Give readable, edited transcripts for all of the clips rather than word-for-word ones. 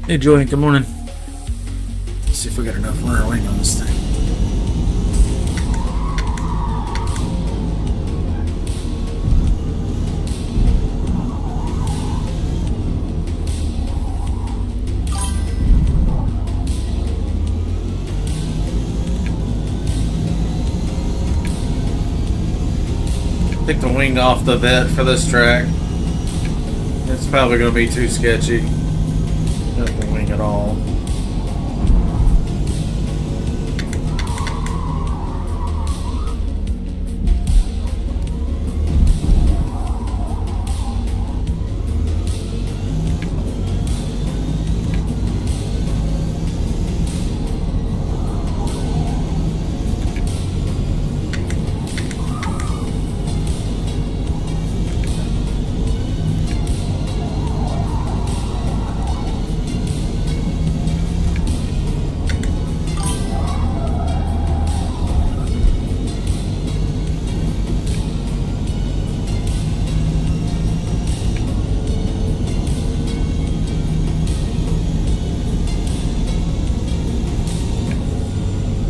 Hey Joey, good morning. Let's see if we got enough wing on this thing. Take the wing off the vet for this track. It's probably going to be too sketchy. Not the wing at all.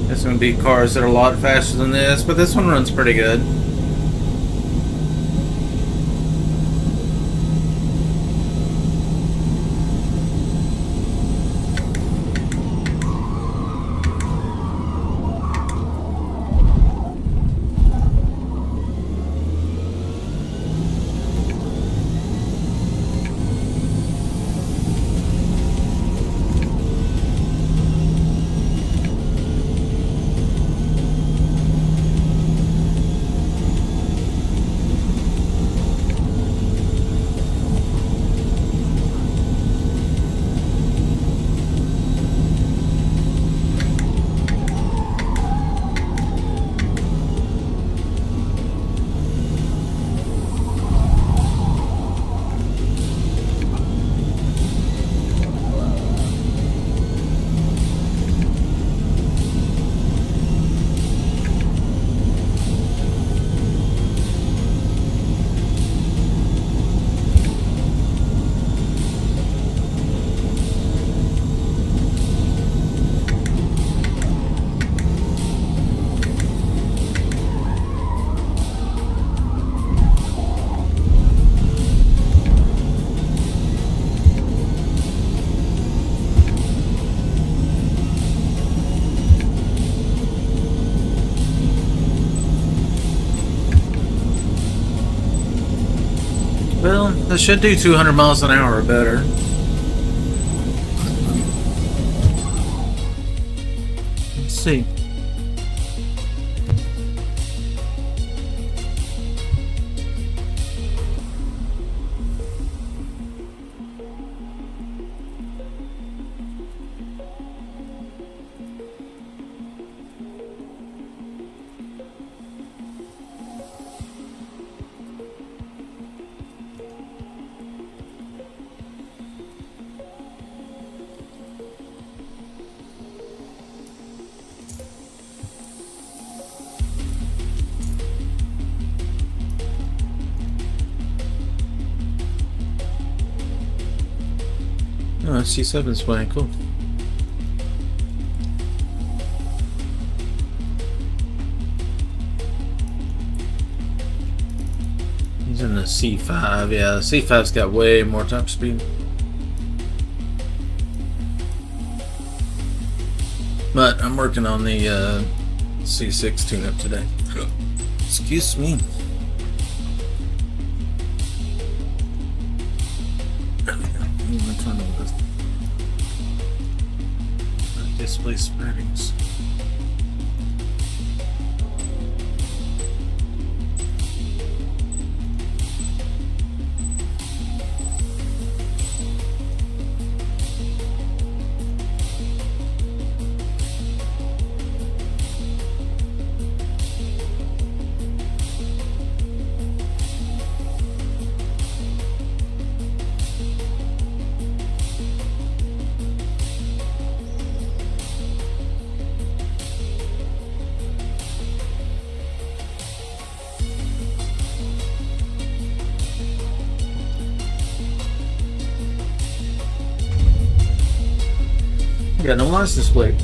There's going to be cars that are a lot faster than this, but this one runs pretty good. Well, this should do 200 miles an hour or better. Let's see. Oh, C7's playing, cool. He's in the C5, yeah, the C5's got way more top speed. But I'm working on the C6 tune-up today. Excuse me. Display settings. got no license plate.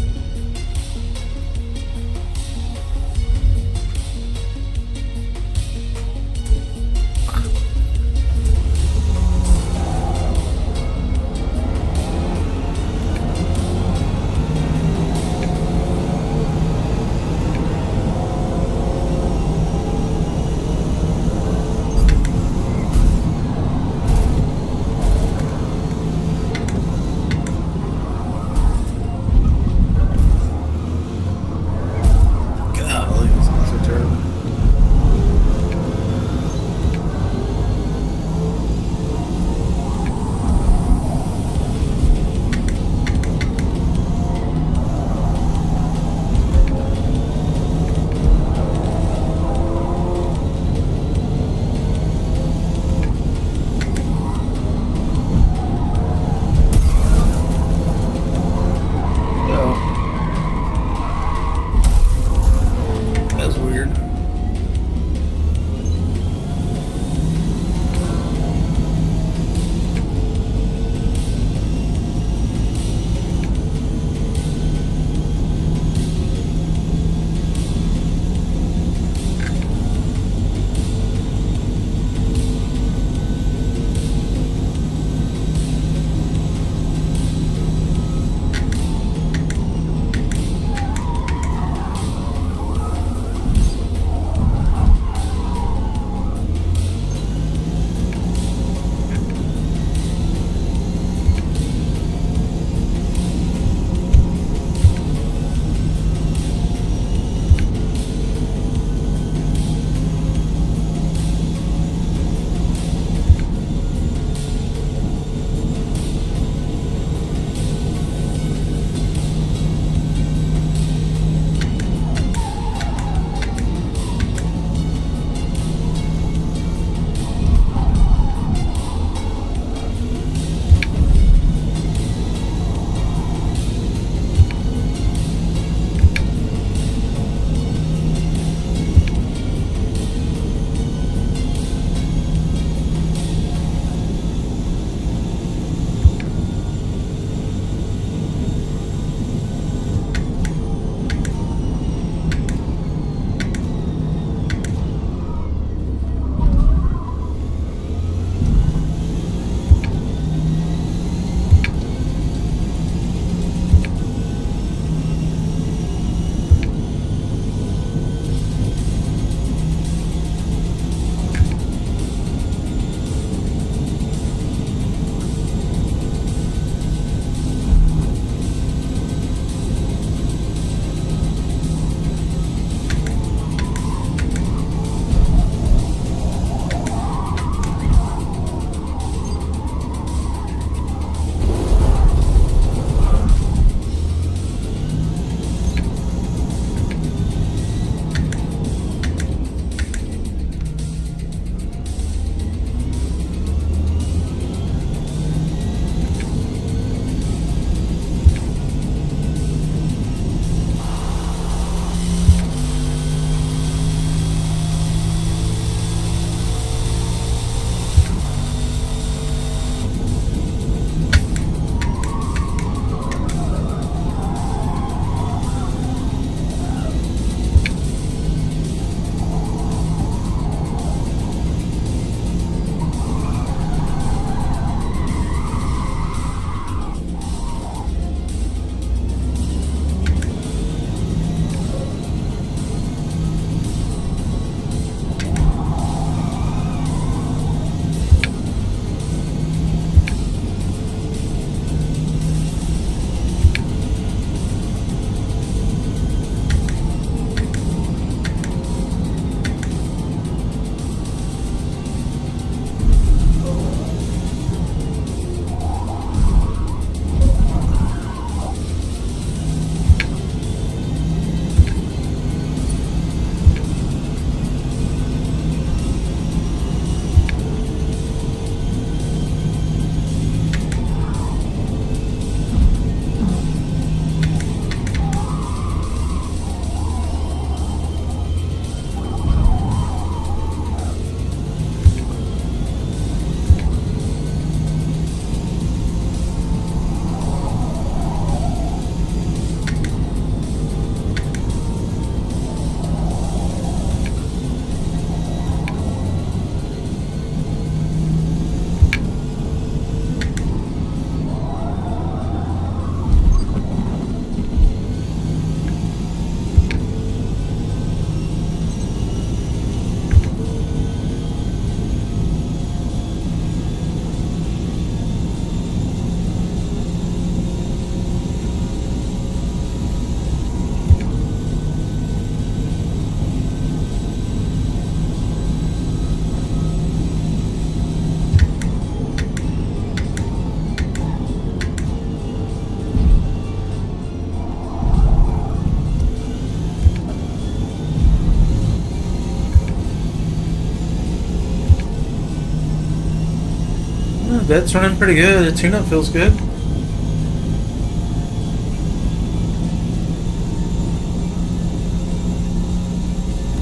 Vet's running pretty good. The tune-up feels good.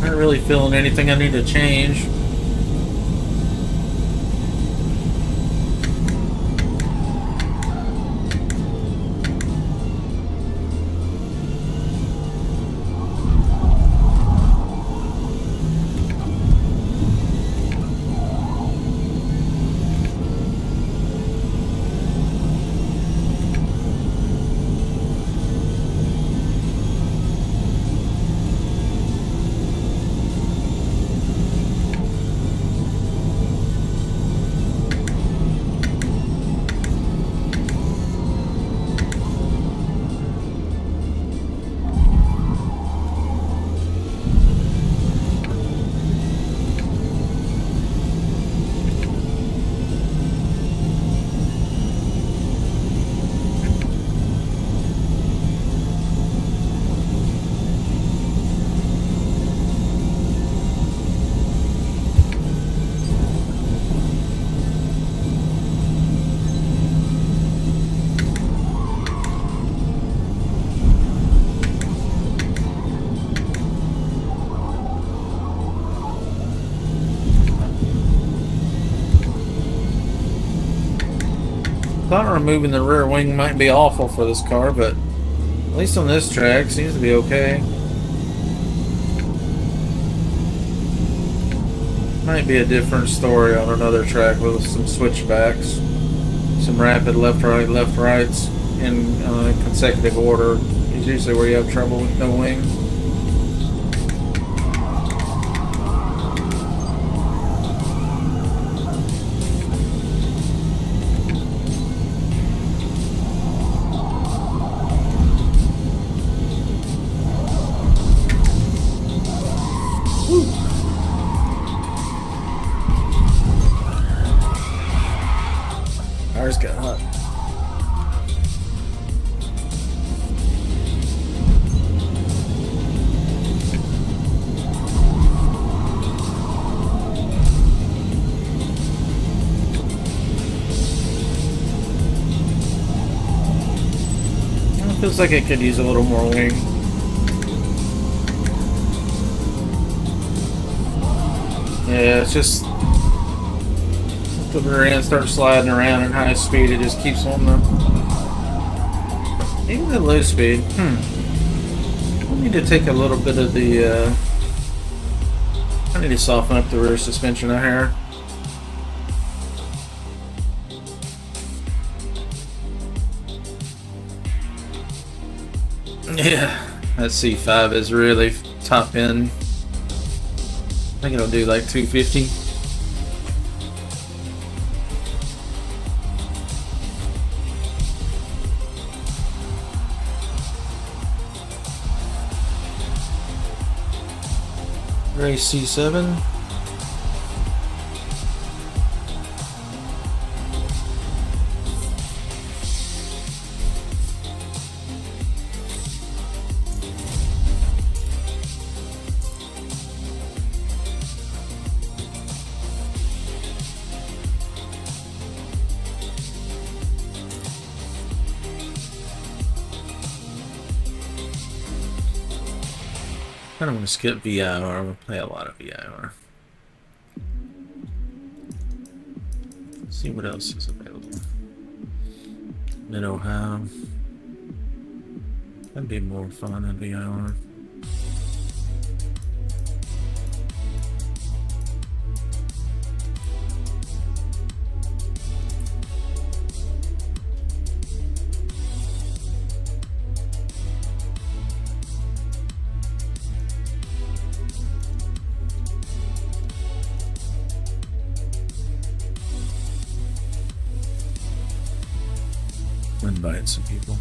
Not really feeling anything I need to change. Thought removing the rear wing might be awful for this car, but at least on this track, seems to be okay. Might be a different story on another track with some switchbacks, some rapid left rights in consecutive order. Is usually where you have trouble with no wing. Ours got hot. It feels like it could use a little more wing. Yeah, it's just the rear end starts sliding around at high speed, it just keeps on the even at low speed. I need to take a little bit of the I need to soften up the rear suspension a hair. Yeah, that C5 is really top end. I think it'll do like 250. Race C7. I'm going to skip VIR. I'm going to play a lot of VIR. See what else is available. Mid-Ohio. That'd be more fun than VIR. Invite some people.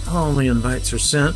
all the invites are sent.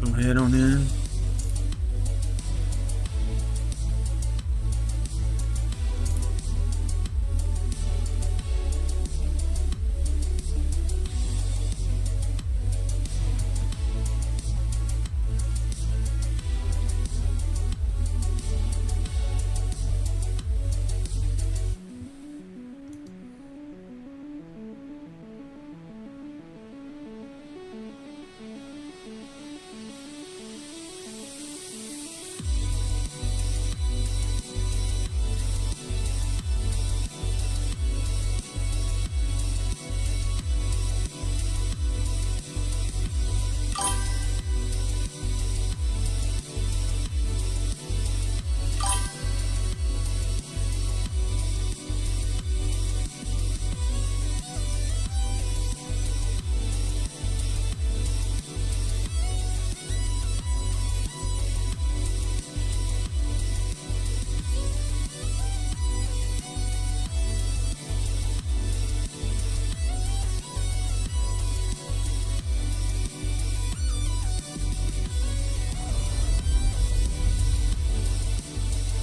Go ahead on in.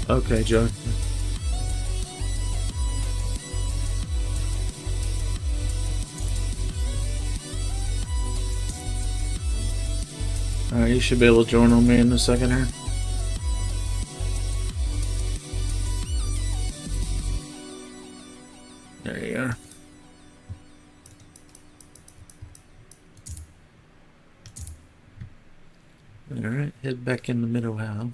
Okay, Joe. Alright, you should be able to join on me in a second here. There you are. Alright, head back in the middle how.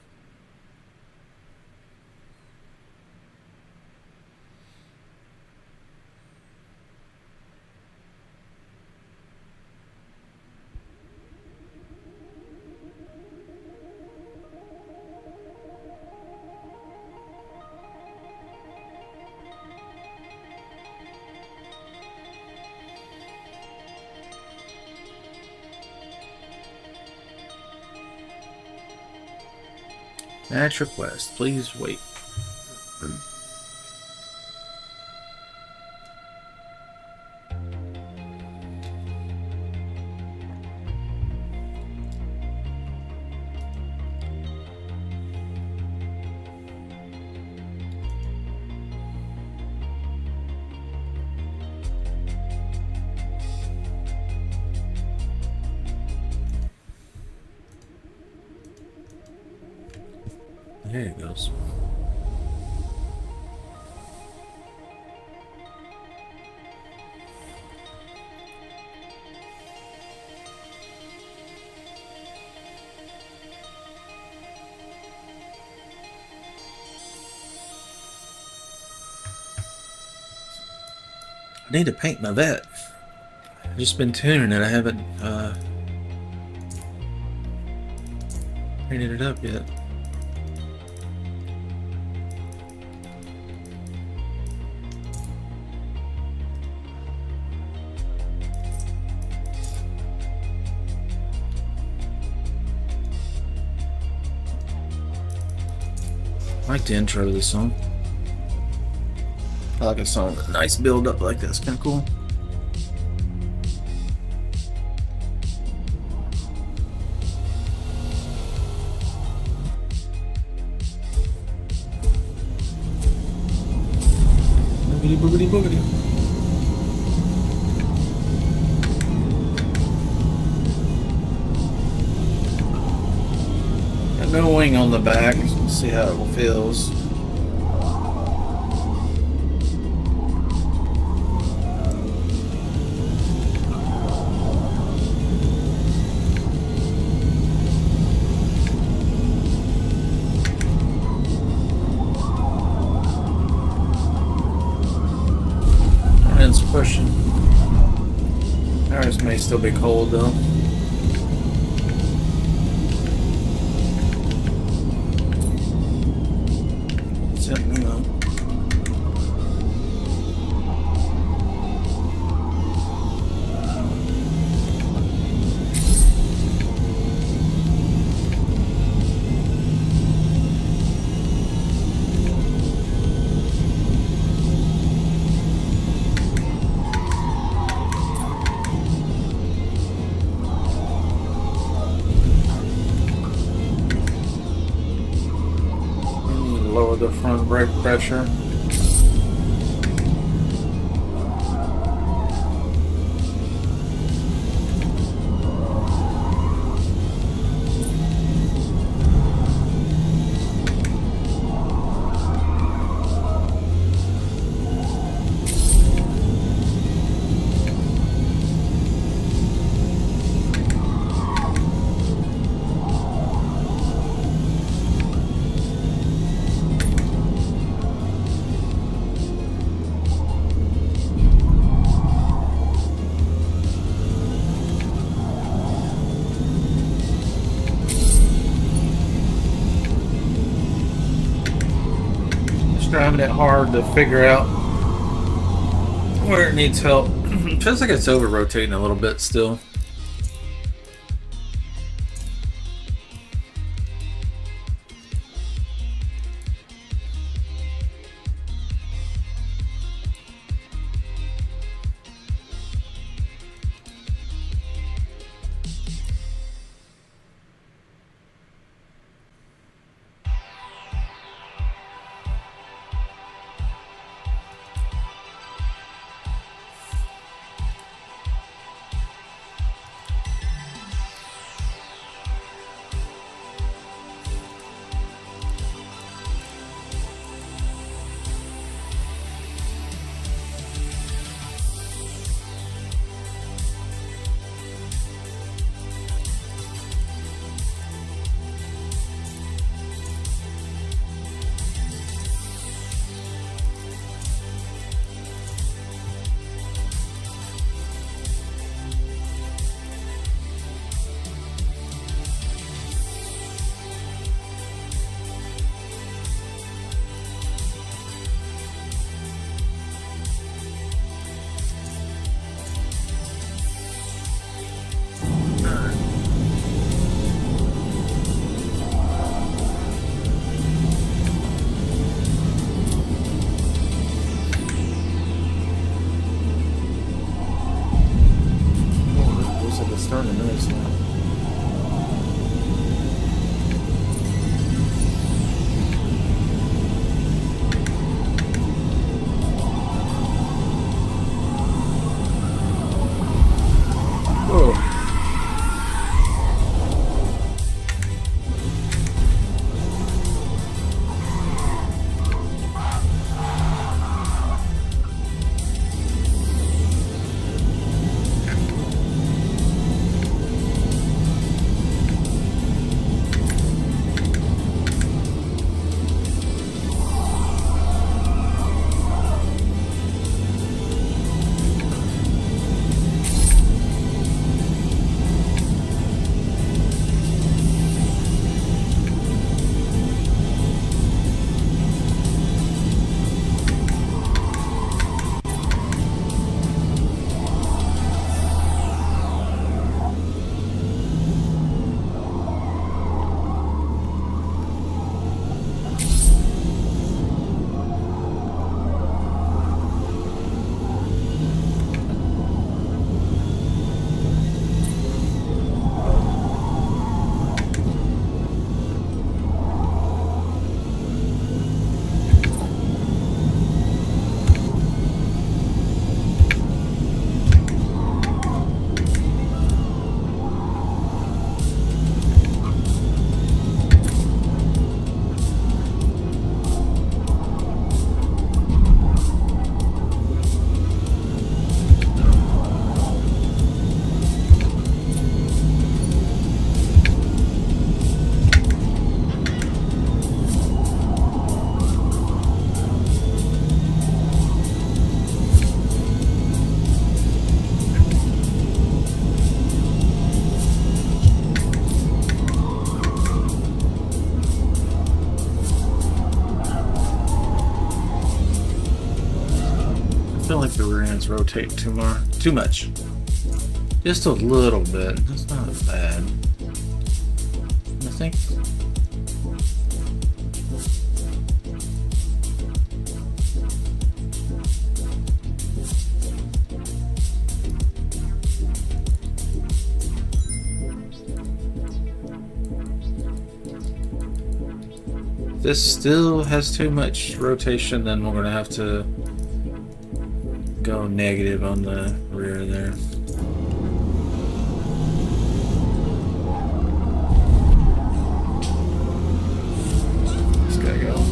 Match request. Please wait. There it goes. I need to paint my vet. I've just been tuning it. I haven't painted it up yet. I like the intro to this song. I like a song with a nice build up like this. Kind of cool. Boogity boogity boogity. Got no wing on the back. Let's see how it feels. pushing. Ours may still be cold though. Sitting though. Lower the front brake pressure. Driving it hard to figure out where it needs help. Feels like it's over rotating a little bit still. rear ends rotate too much. Just a little bit. That's not bad. I think. If this still has too much rotation, then we're gonna have to go negative on the rear there. Just gotta go.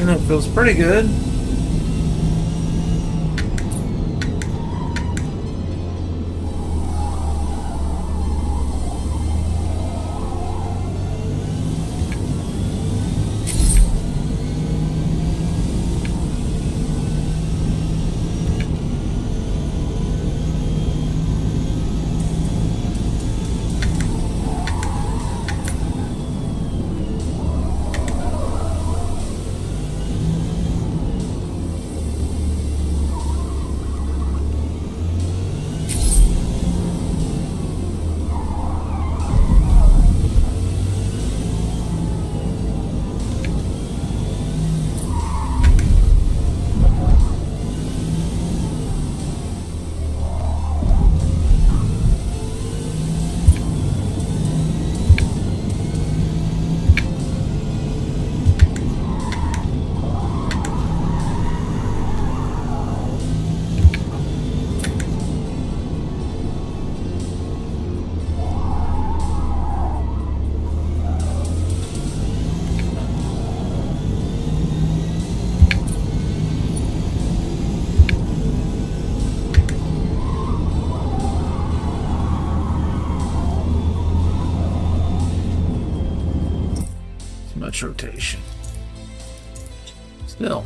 That feels pretty good. much rotation. Still.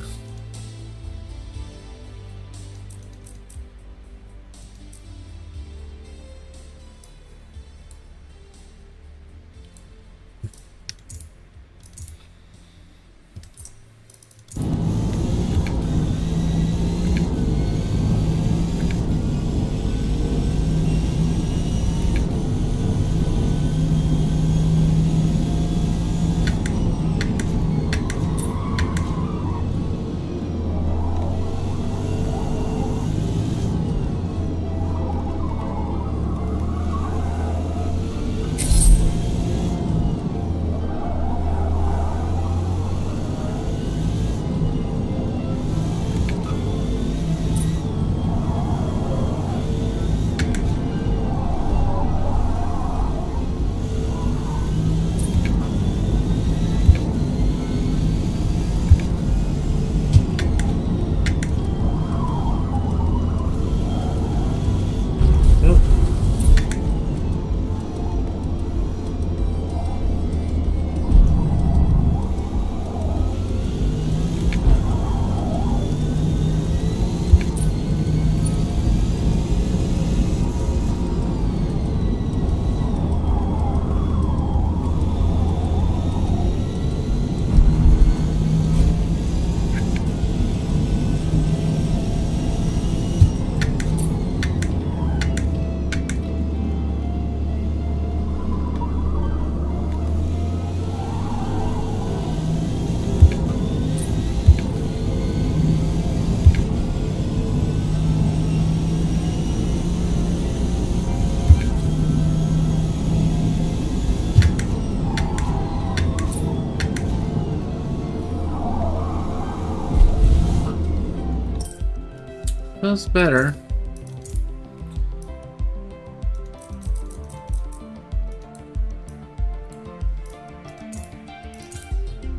Feels better.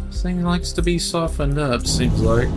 This thing likes to be softened up, seems like.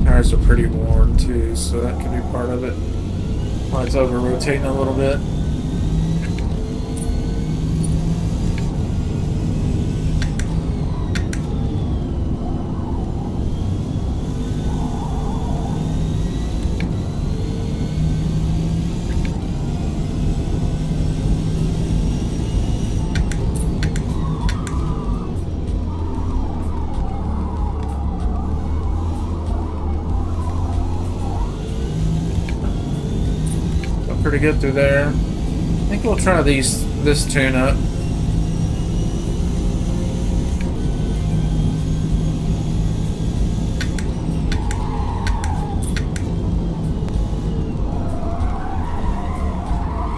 Tires are pretty worn too, so that could be part of it. Why it's over rotating a little bit. Pretty good through there. I think we'll try this tune up.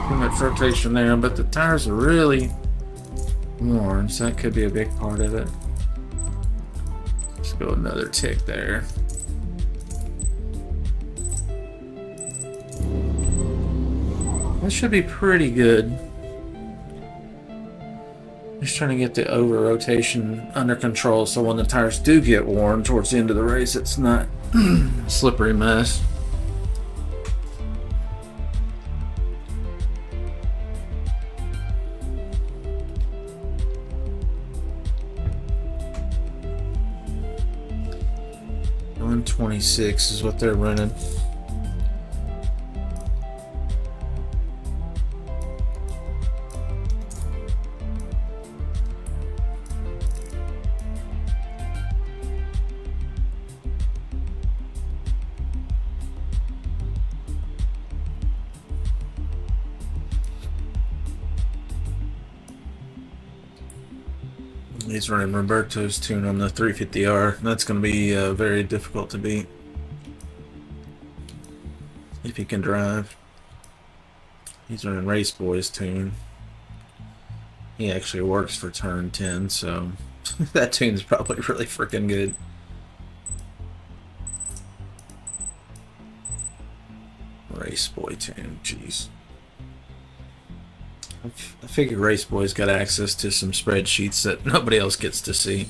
Too much rotation there, but the tires are really worn, so that could be a big part of it. Let's go another tick there. That should be pretty good. Just trying to get the over rotation under control so when the tires do get worn towards the end of the race, it's not a slippery mess. $126 is what they're running. He's running Roberto's tune on the 350R. That's going to be very difficult to beat if he can drive. He's running Race Boy's tune. He actually works for Turn 10, so that tune's probably really freaking good. Race Boy tune, jeez. I figure Race Boy's got access to some spreadsheets that nobody else gets to see,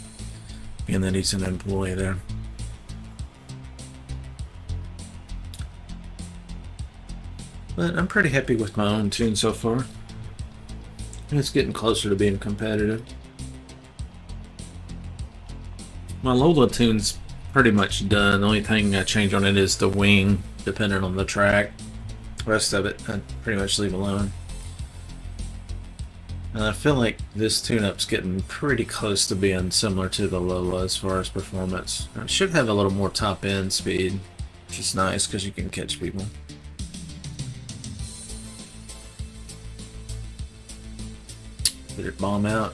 being that he's an employee there. But I'm pretty happy with my own tune so far. It's getting closer to being competitive. My Lola tune's pretty much done. The only thing I change on it is the wing, depending on the track. The rest of it, I pretty much leave alone. And I feel like this tune-up's getting pretty close to being similar to the Lola as far as performance. It should have a little more top-end speed, which is nice because you can catch people. Did it bomb out?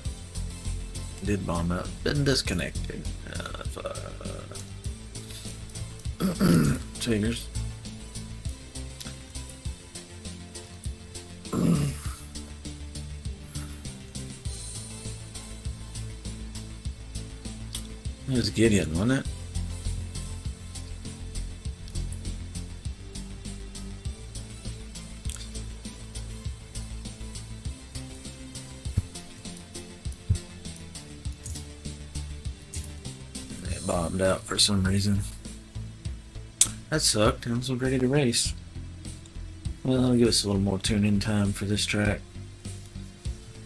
It did bomb out. Been disconnected. Figures. It was Gideon, wasn't it? It bombed out for some reason. That sucked. I was ready to race. Well, that'll give us a little more tune-in time for this track.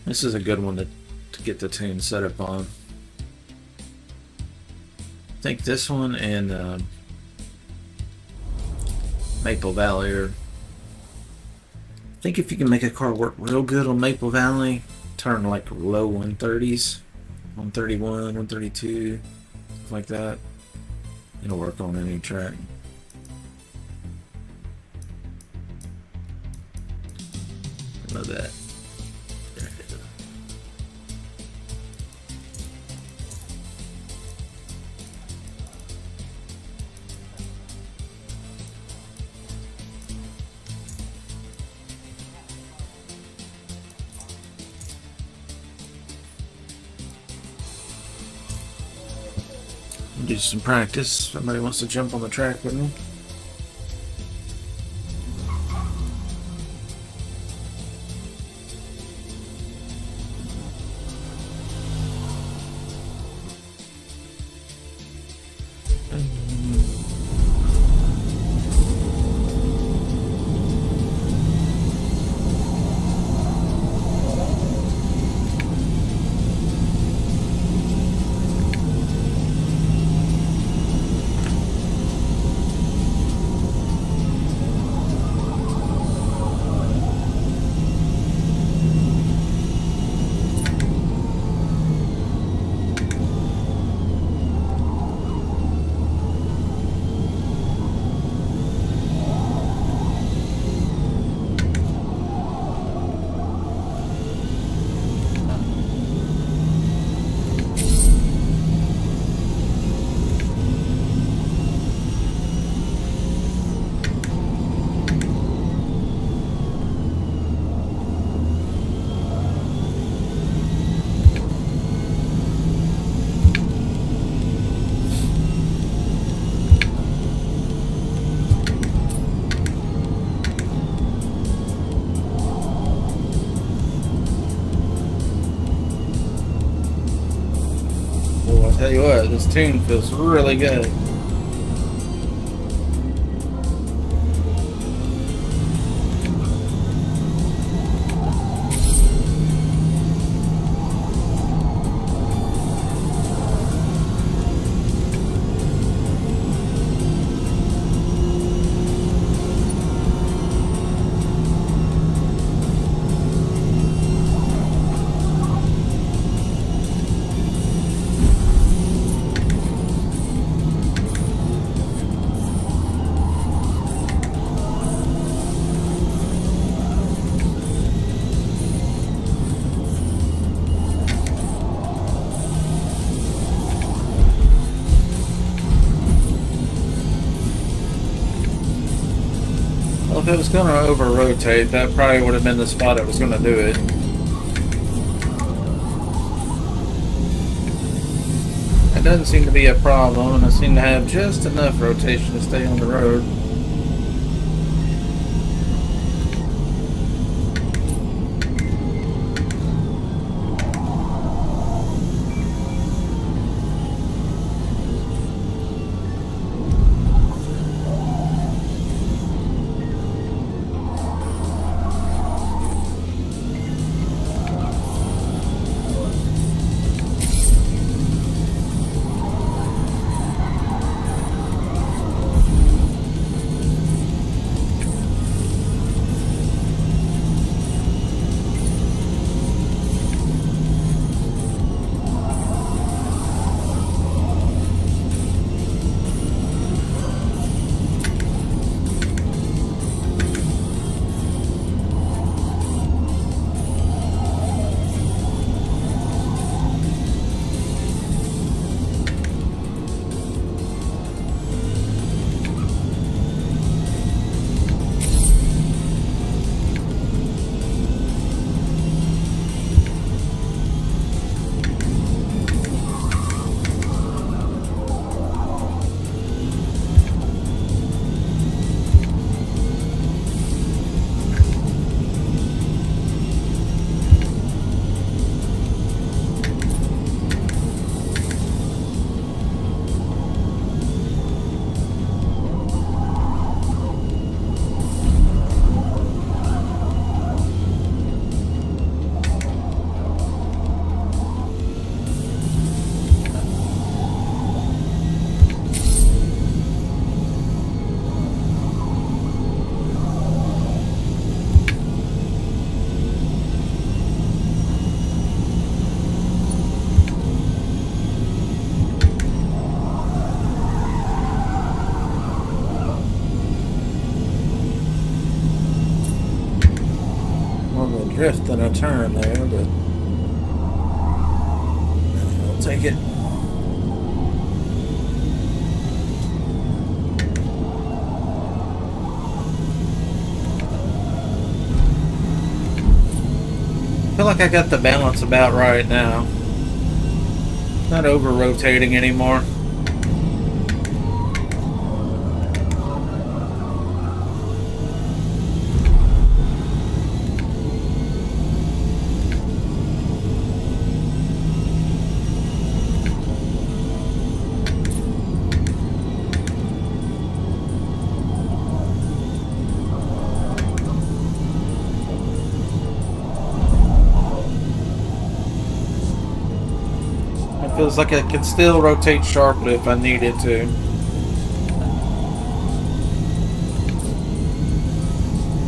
This is a good one to get the tune set up on. I think this one and Maple Valley are... I think if you can make a car work real good on Maple Valley, turn like low 130s, 131, 132, stuff like that, it'll work on any track. I know that. There it is. Do some practice. Somebody wants to jump on the track with me. Tell you what, this tune feels really good. Well, if it was going to over-rotate, that probably would have been the spot it was going to do it. It doesn't seem to be a problem, and I seem to have just enough rotation to stay on the road. Probably drift in a turn there, but I'll take it. I feel like I got the balance about right now. Not over rotating anymore. Feels like it can still rotate sharply if I needed to.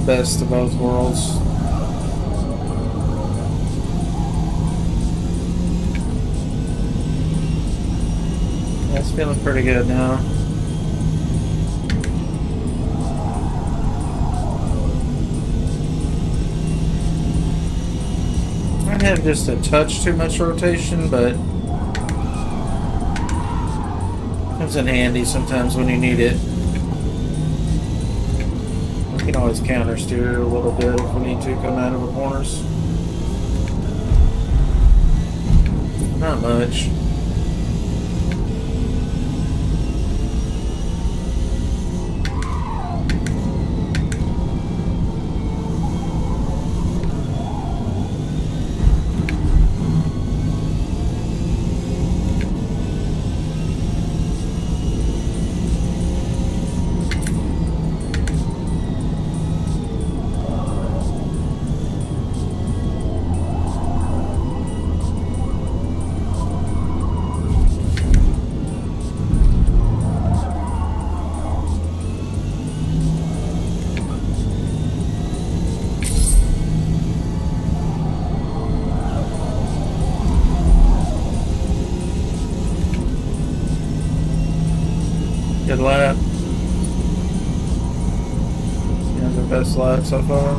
Best of both worlds. That's feeling pretty good now. Might have just a touch too much rotation, but comes in handy sometimes when you need it. We can always counter steer a little bit if we need to come out of the corners. Not much. Good lap. Yeah, the best lap so far.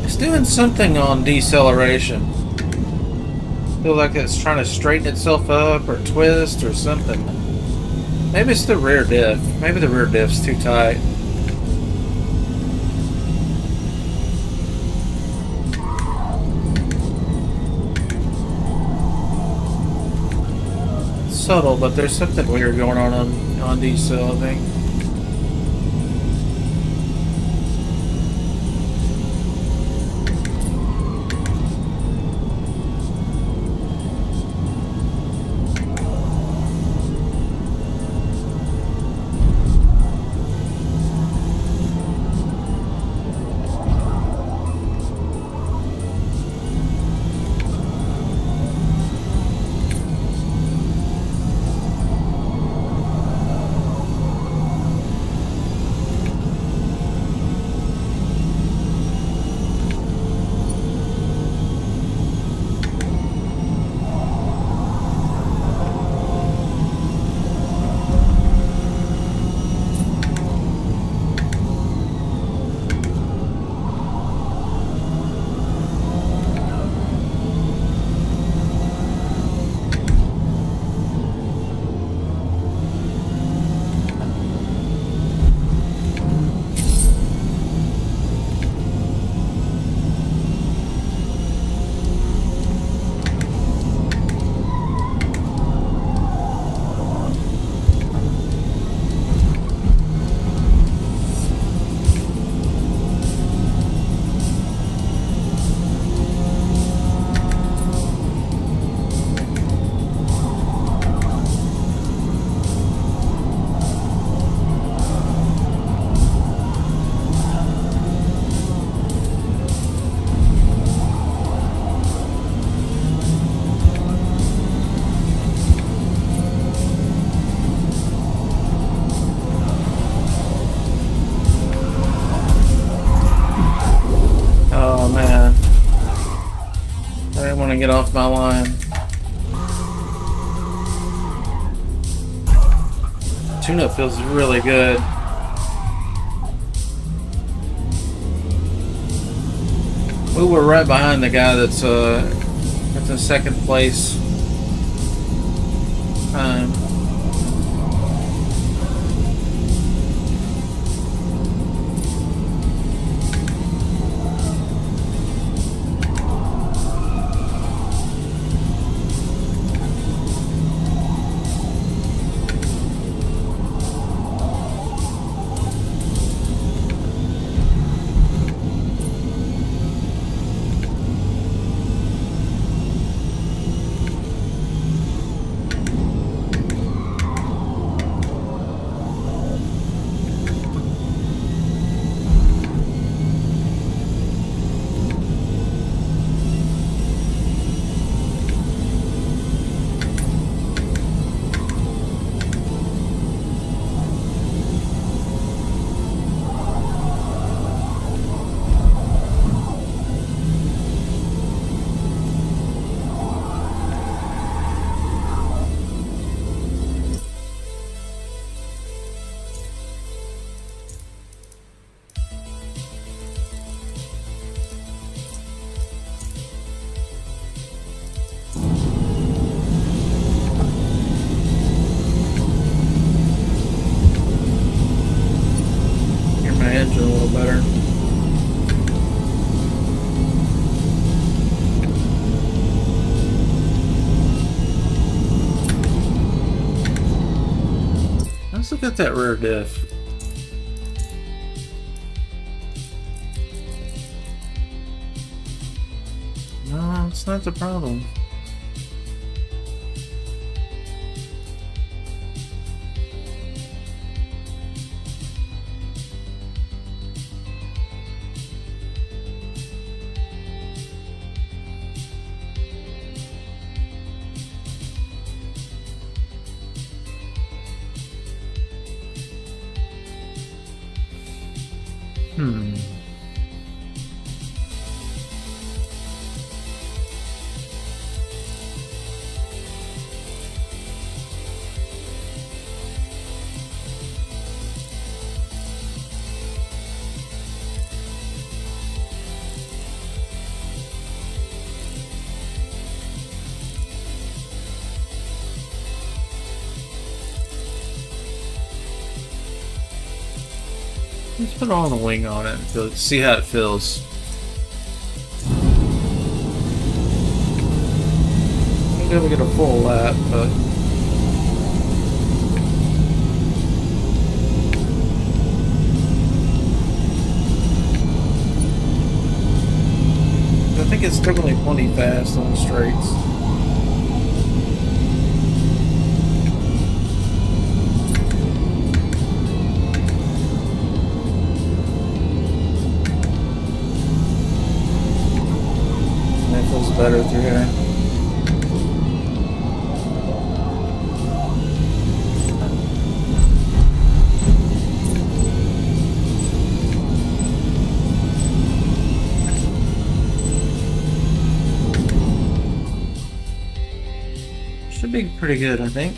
It's doing something on deceleration. Feel like it's trying to straighten itself up or twist or something. Maybe it's the rear diff. Maybe the rear diff's too tight. Subtle, but there's something weird going on decel, I think. want to get off my line. Tune-up feels really good. We were right behind the guy that's in second place. Engine a little better. Let's look at that rear diff. No, it's not the problem. Let's put all the wing on it and see how it feels. Maybe we'll get a full lap, but I think it's definitely plenty fast on the straights. Better through here. Should be pretty good, I think.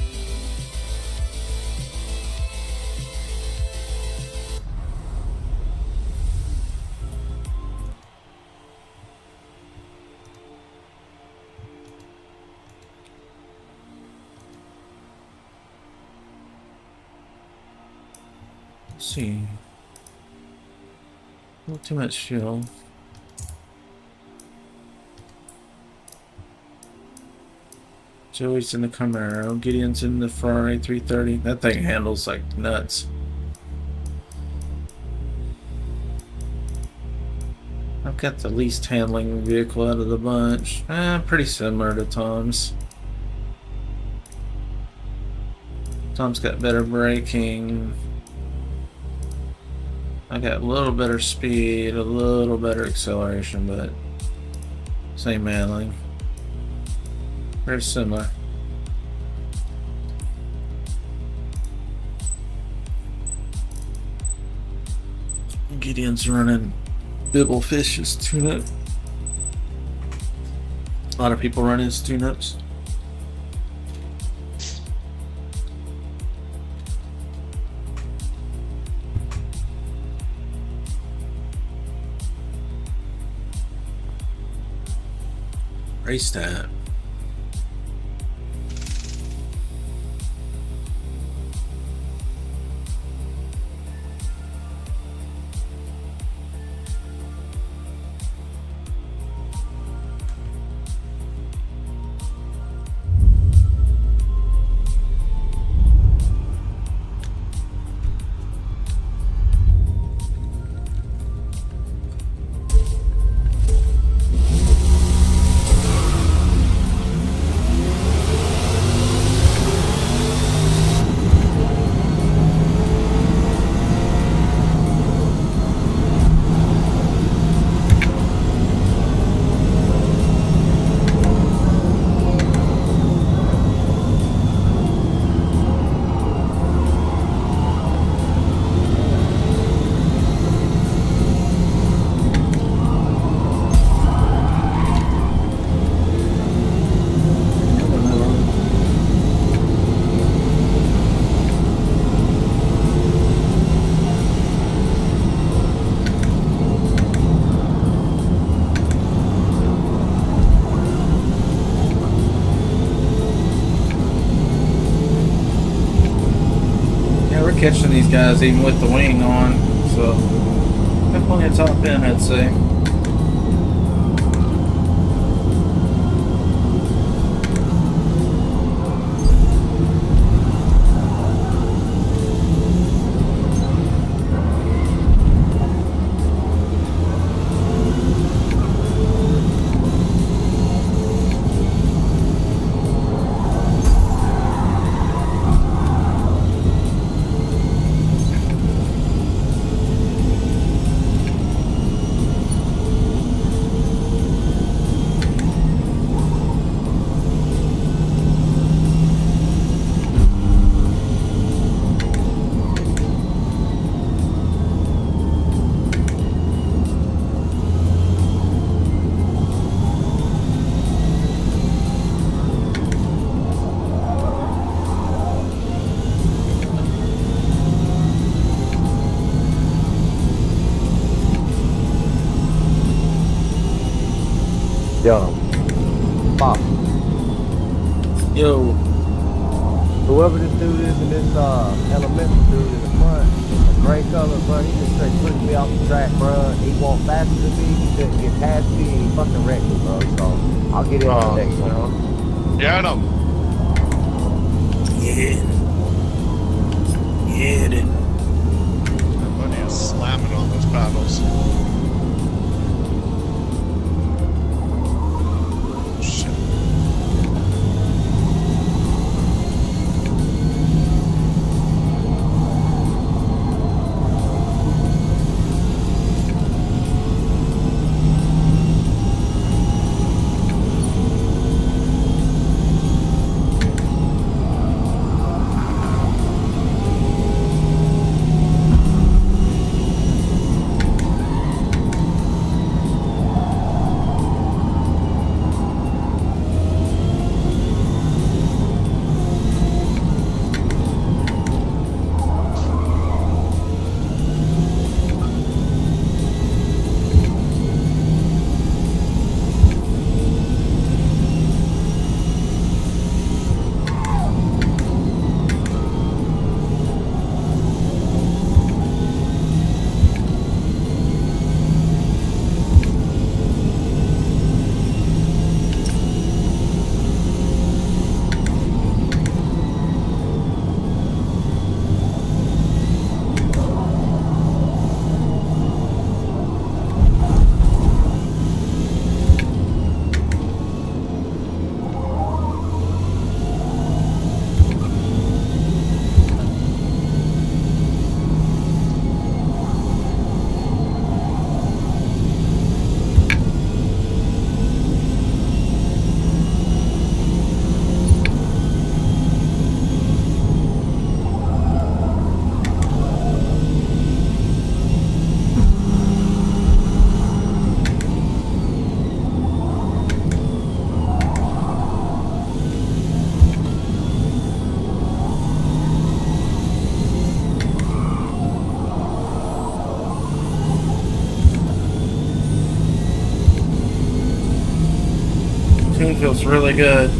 See, not too much fuel. Joey's in the Camaro, Gideon's in the Ferrari 330. That thing handles like nuts. I've got the least handling vehicle out of the bunch. Pretty similar to Tom's. Tom's got better braking. I got a little better speed, a little better acceleration, but same handling. Very similar. Gideon's running Bibblefish's tune-up. A lot of people run his tune-ups. Race time. Catching these guys even with the wing on, so got plenty of top end, I'd say. Yo, Pop. Yo. Whoever this dude is in this elemental dude in the front, a gray color, bro, he just straight pushed me off the track, bro. He walked faster than me, he couldn't get past me, and he fucking wrecked me, bro. So I'll get in the next one. Yeah, I know. Get it. That buddy is slamming on those paddles. tune feels really good.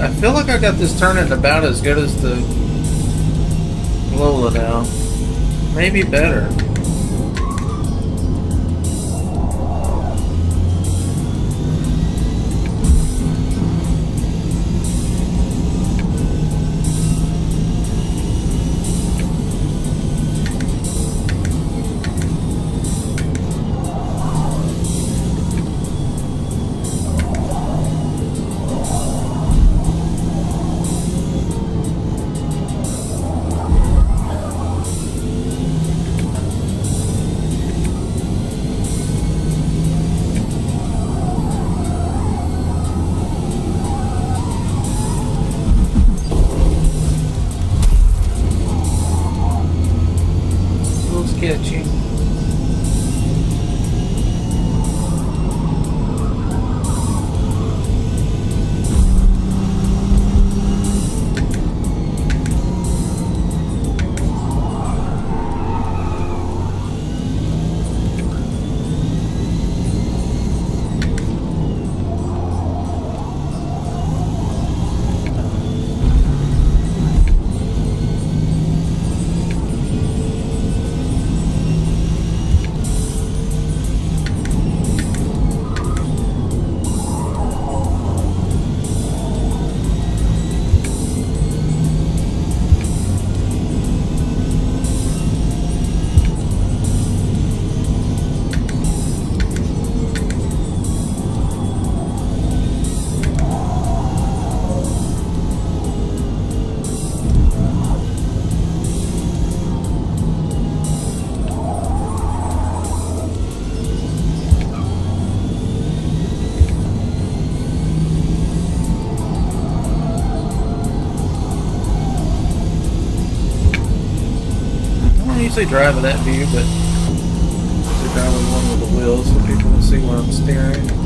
I feel like I got this turning about as good as the Lola now. Maybe better. Sketchy. Usually driving that view, but usually driving one with the wheels so people can see where I'm steering.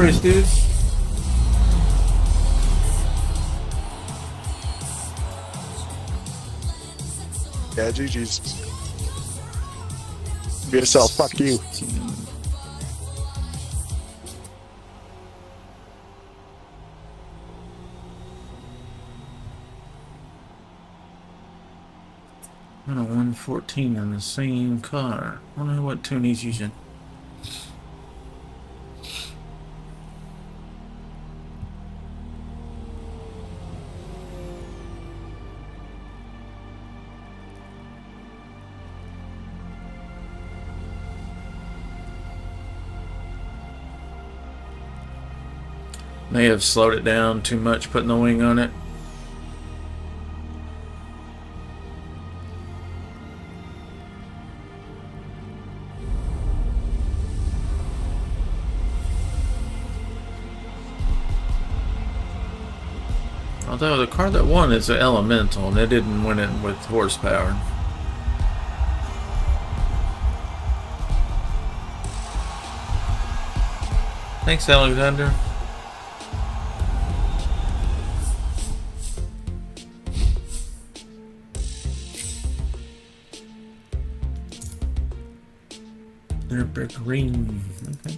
race, dudes. Yeah, GG's. Be yourself. Fuck you. 16. And a 114 in the same car. I wonder what tune he's using. May have slowed it down too much putting the wing on it. Although the car that won is an Elemental, and it didn't win it with horsepower. Thanks, Alexander. They're brick green. Okay.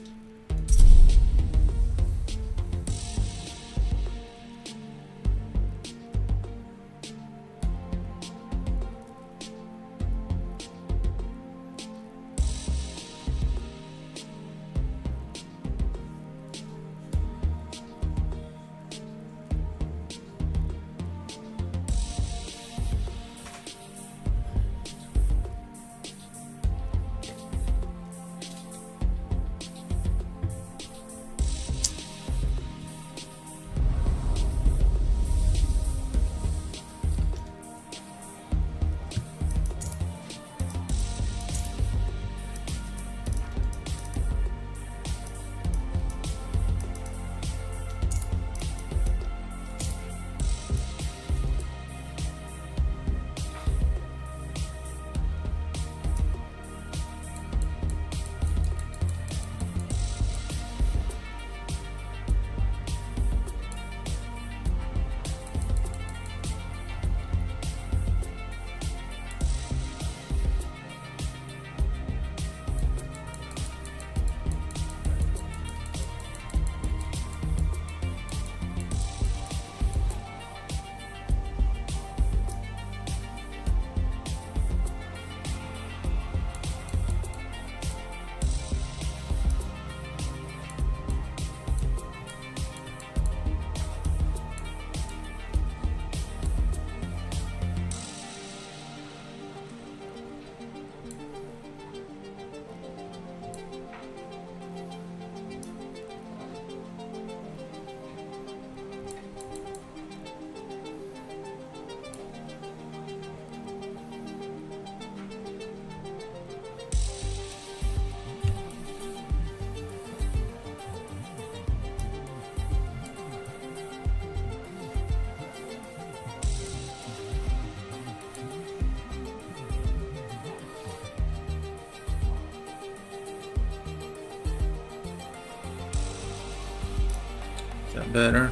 Is that better?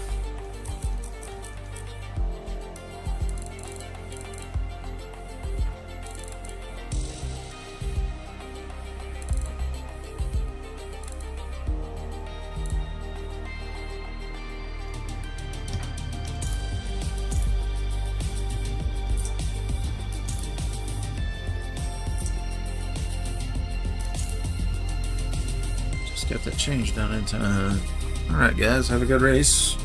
Just got that change done in time. Alright guys, have a good race.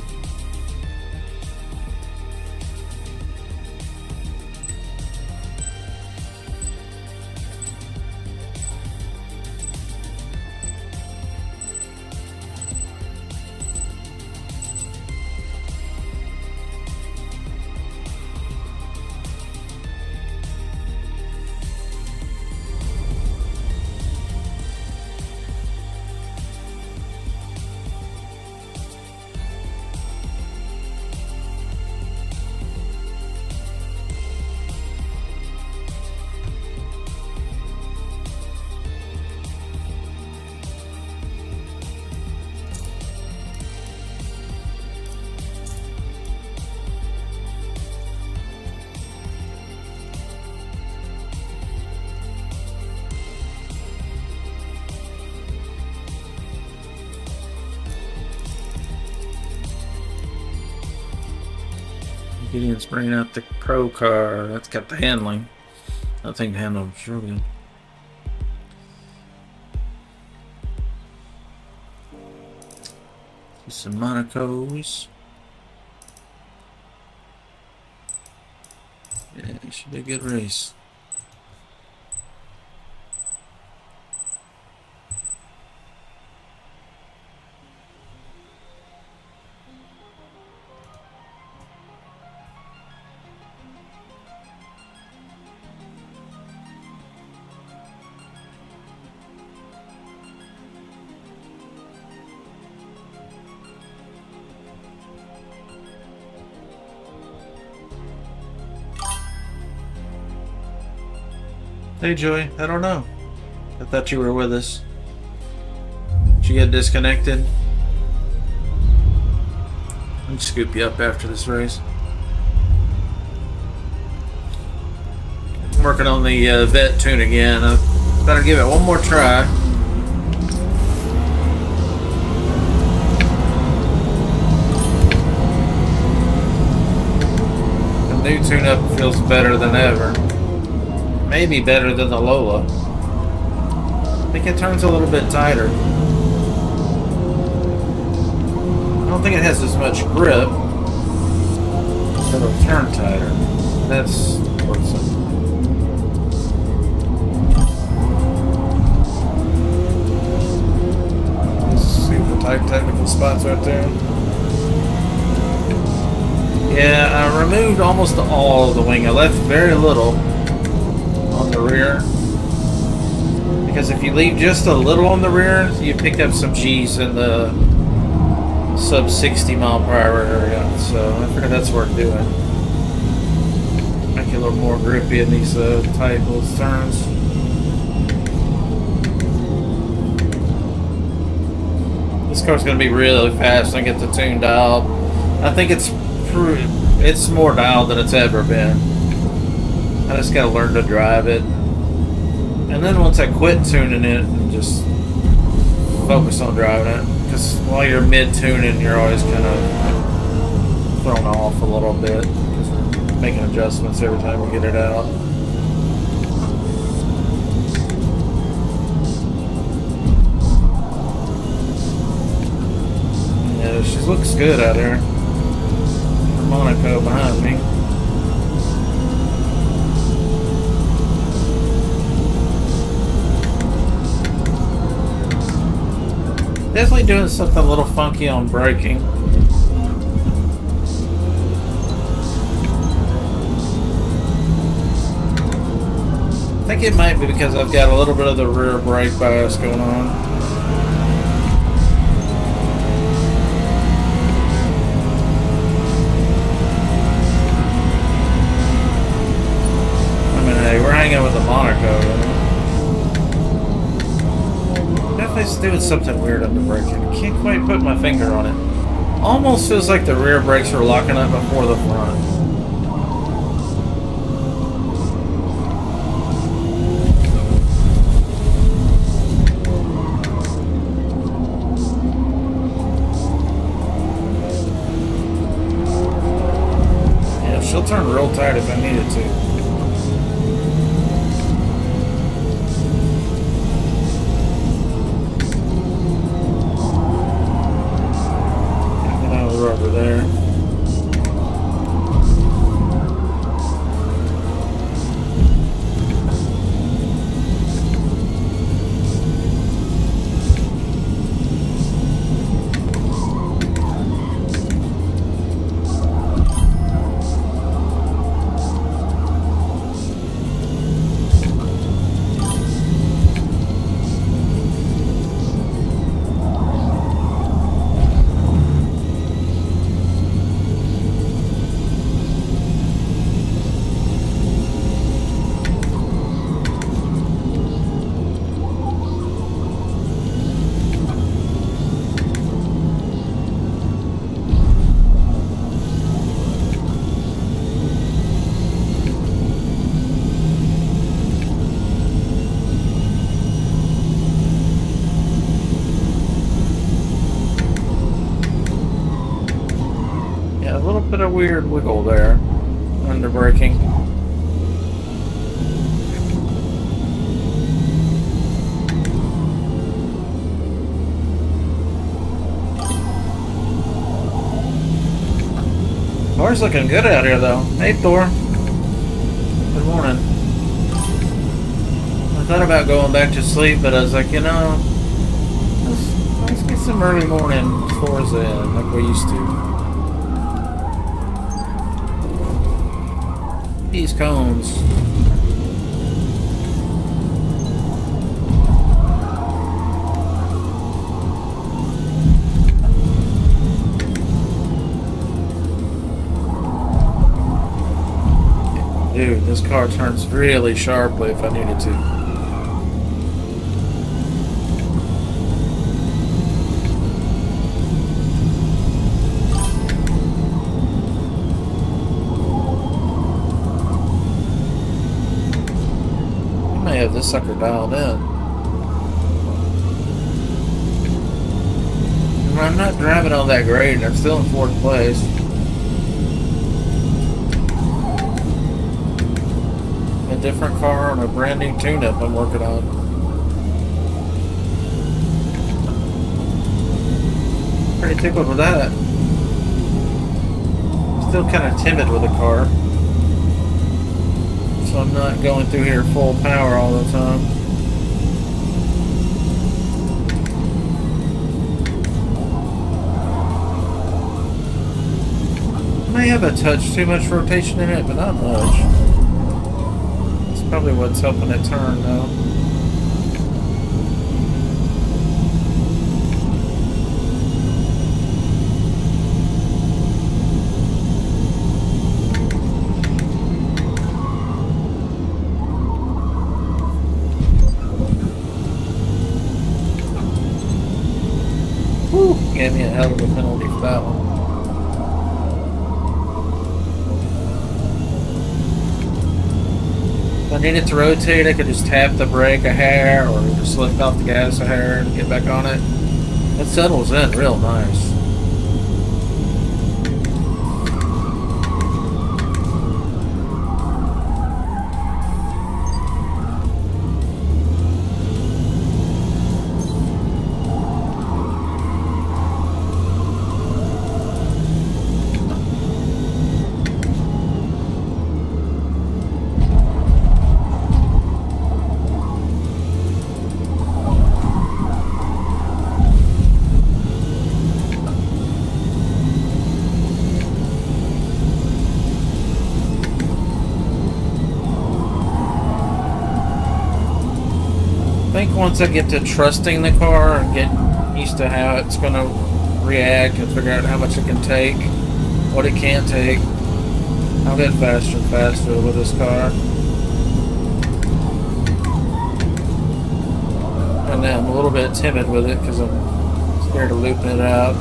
Gideon's bringing out the pro car. That's got the handling. I think the handling's real good. Some Monacos. Yeah, it should be a good race. Hey Joy, I don't know. I thought you were with us. Did you get disconnected? I'll scoop you up after this race. I'm working on the vet tune again. I better give it one more try. The new tune-up feels better than ever. Maybe better than the Lola. I think it turns a little bit tighter. I don't think it has as much grip. It'll turn tighter. That's Forza. Super tight technical spots right there. Yeah, I removed almost all of the wing. I left very little on the rear, because if you leave just a little on the rear, you pick up some G's in the sub 60 mile per hour area, so I figured that's worth doing. Make it a little more grippy in these tight little turns. This car's going to be really fast when I get the tune dialed. I think it's more dialed than it's ever been. I just gotta learn to drive it. And then once I quit tuning it and just focus on driving it. Because while you're mid-tuning, you're always kind of thrown off a little bit. Because we're making adjustments every time we get it out. Yeah, she looks good out there. Monaco behind me. Definitely doing something a little funky on braking. I think it might be because I've got a little bit of the rear brake bias going on. I mean, hey, we're hanging with the Monaco, right? Definitely doing something weird on the braking. I can't quite put my finger on it. Almost feels like the rear brakes are locking up before the front. Yeah, she'll turn real tight if I needed to. Over there. Yeah, a little bit of weird wiggle there. Under braking. Car's looking good out here though. Hey Thor. Good morning. I thought about going back to sleep, but I was like, you know, let's get some early morning Forza in like we used to. These cones. Dude, this car turns really sharply if I needed to. I may have this sucker dialed in. I'm not driving all that great. I'm still in 4th place. A different car on a brand new tune-up I'm working on. Pretty tickled with that. Still kind of timid with the car, so I'm not going through here full power all the time. May have a touch too much rotation in it, but not much. Probably what's helping it turn though. Whew, gave me a hell of a penalty for that one. If I needed to rotate, I could just tap the brake a hair or just lift off the gas a hair and get back on it. It settles in real nice. I think once I get to trusting the car and get used to how it's going to react and figure out how much it can take, what it can't take, I'll get faster and faster with this car. And now I'm a little bit timid with it because I'm scared of looping it out.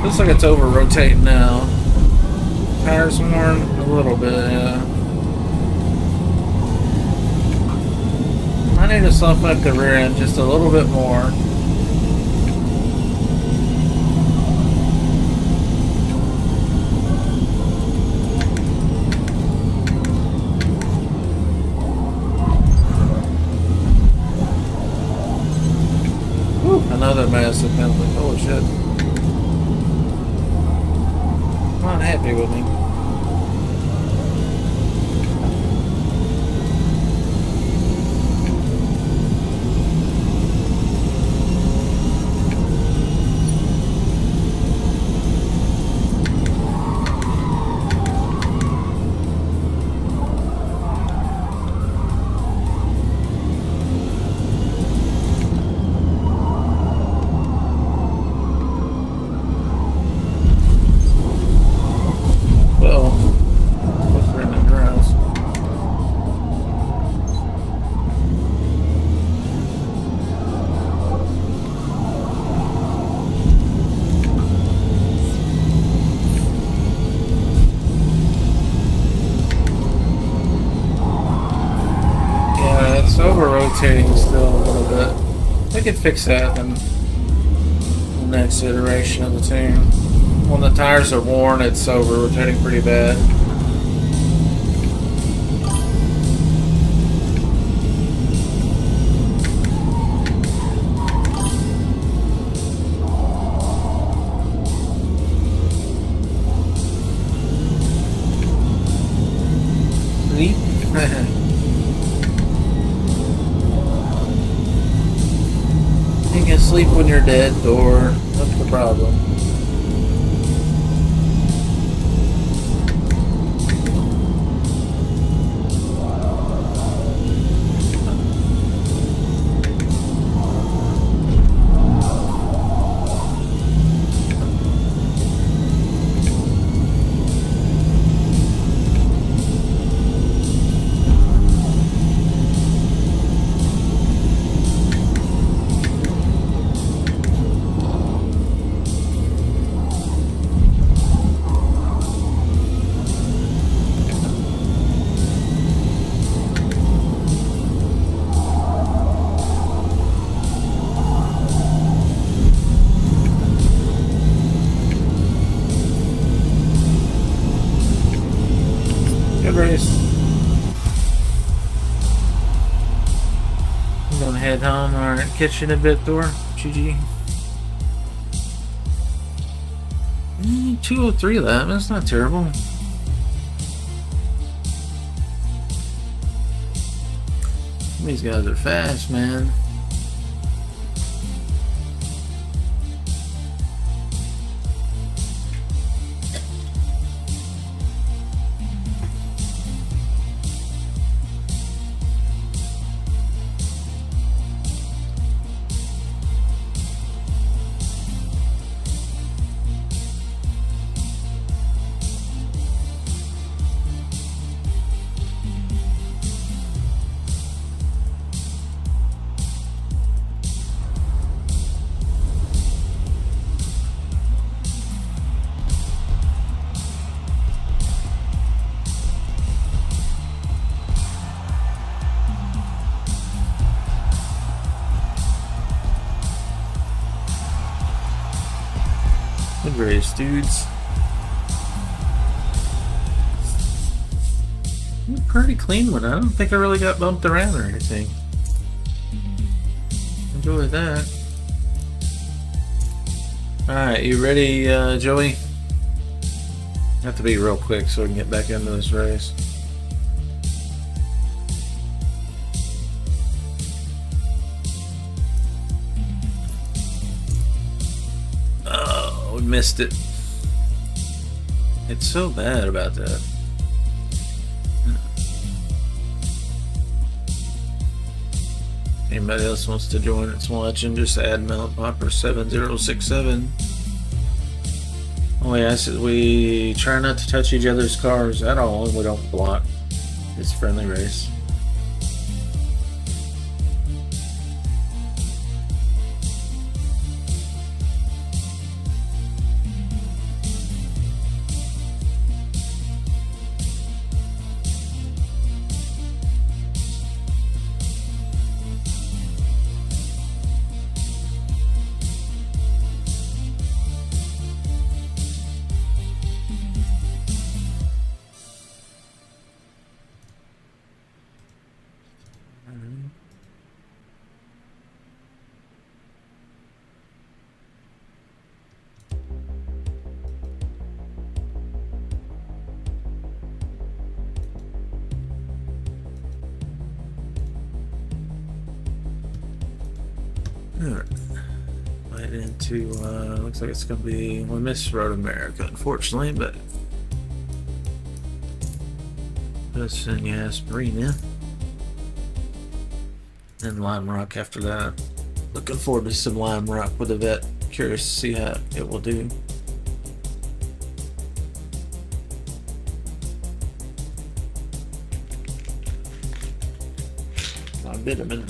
Looks like it's over rotating now. Tires worn a little bit, yeah. I need to soften up the rear end just a little bit more. Whew, another massive penalty. Holy shit. Not happy with me. rotating still a little bit. They could fix that in the next iteration of the tune. When the tires are worn, it's over rotating pretty bad. Sleep. You can sleep when you're dead, Thor. That's the problem. Good race. I'm gonna head home. Alright, catch you in a bit, Thor. GG. 203 lap. That's not terrible. These guys are fast, man. Good race, dudes. Pretty clean one. I don't think I really got bumped around or anything. Enjoy that. Alright, you ready, Joey? Have to be real quick so we can get back into this race. We missed it. It's so bad about that. Anybody else wants to join us watching, just add Mellonpopr7067. Oh yeah, so we try not to touch each other's cars at all, and we don't block. It's a friendly race. Alright. Right into, looks like it's going to be, we missed Road America, unfortunately, but let's send Gas Marina. And Lime Rock after that. Looking forward to some Lime Rock with the vet. Curious to see how it will do. Vitamin.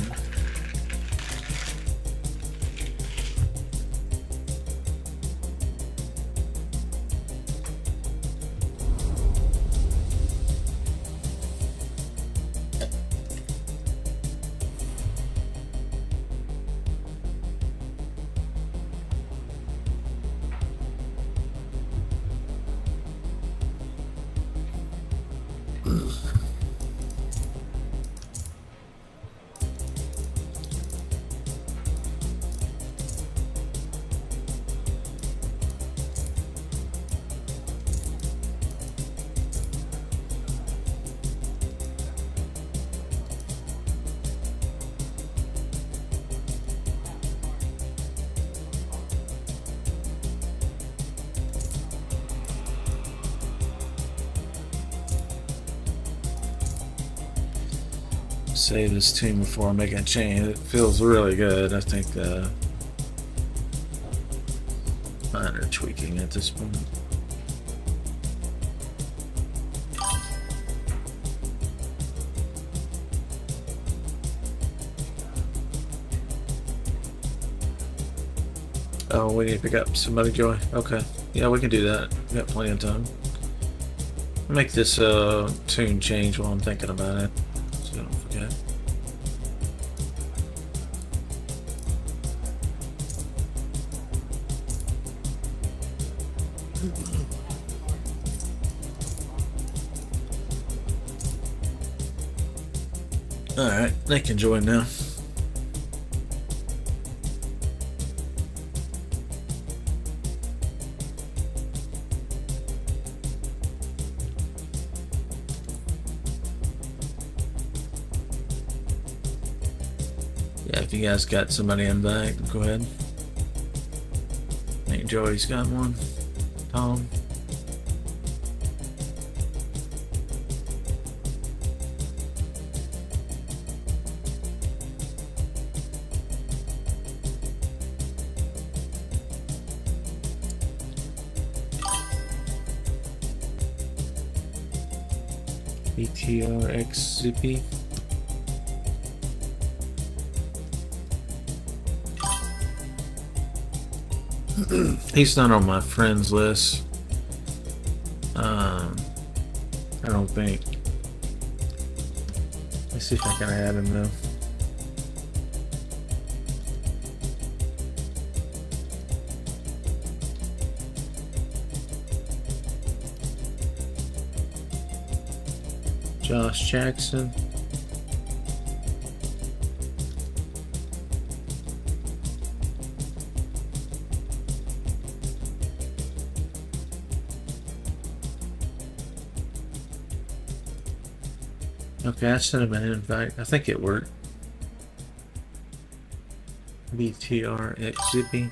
Save this tune before I make a change. It feels really good. I think minor tweaking at this point. Oh, we need to pick up somebody, Joy. Okay. Yeah, we can do that. We got plenty of time. Make this tune change while I'm thinking about it, so I don't forget. Alright, they can join now. Yeah, if you guys got somebody invite, go ahead. I think Joey's got one. Tom. BTRX Zippy. He's not on my friends list. I don't think. Let's see if I can add him though. Josh Jackson. Okay, I sent him an invite. I think it worked. BTRX Zippy.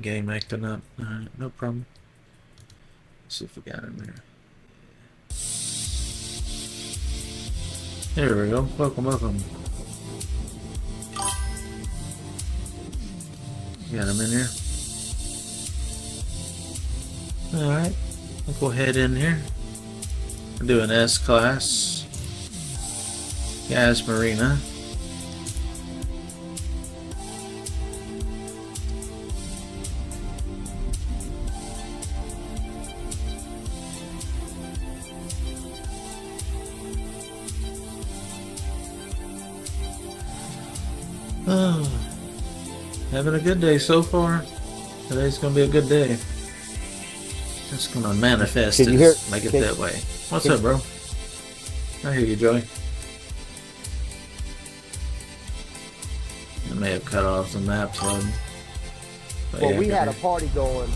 Game acting up. Alright, no problem. Let's see if we got him there. There we go. Welcome, welcome. Got him in here. Alright. We'll go ahead in here. Do an S class. Gas Marina. Oh, having a good day so far. Today's gonna be a good day. Just gonna manifest it, make it that way. What's up, bro? I hear you, Joey. I may have cut off the map flood. Well, we had a party going,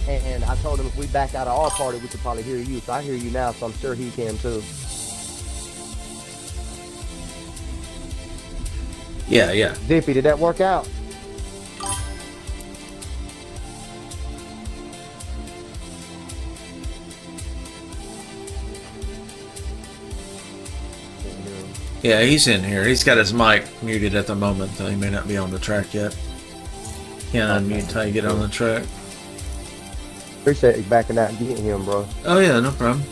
and I told him if we back out of our party, we could probably hear you. So I hear you now, so I'm sure he can too. Yeah, yeah. Zippy, did that work out? Yeah, he's in here. He's got his mic muted at the moment, though he may not be on the track yet. Can't unmute until you get on the track. Appreciate you backing out and getting him, bro. Oh yeah, no problem.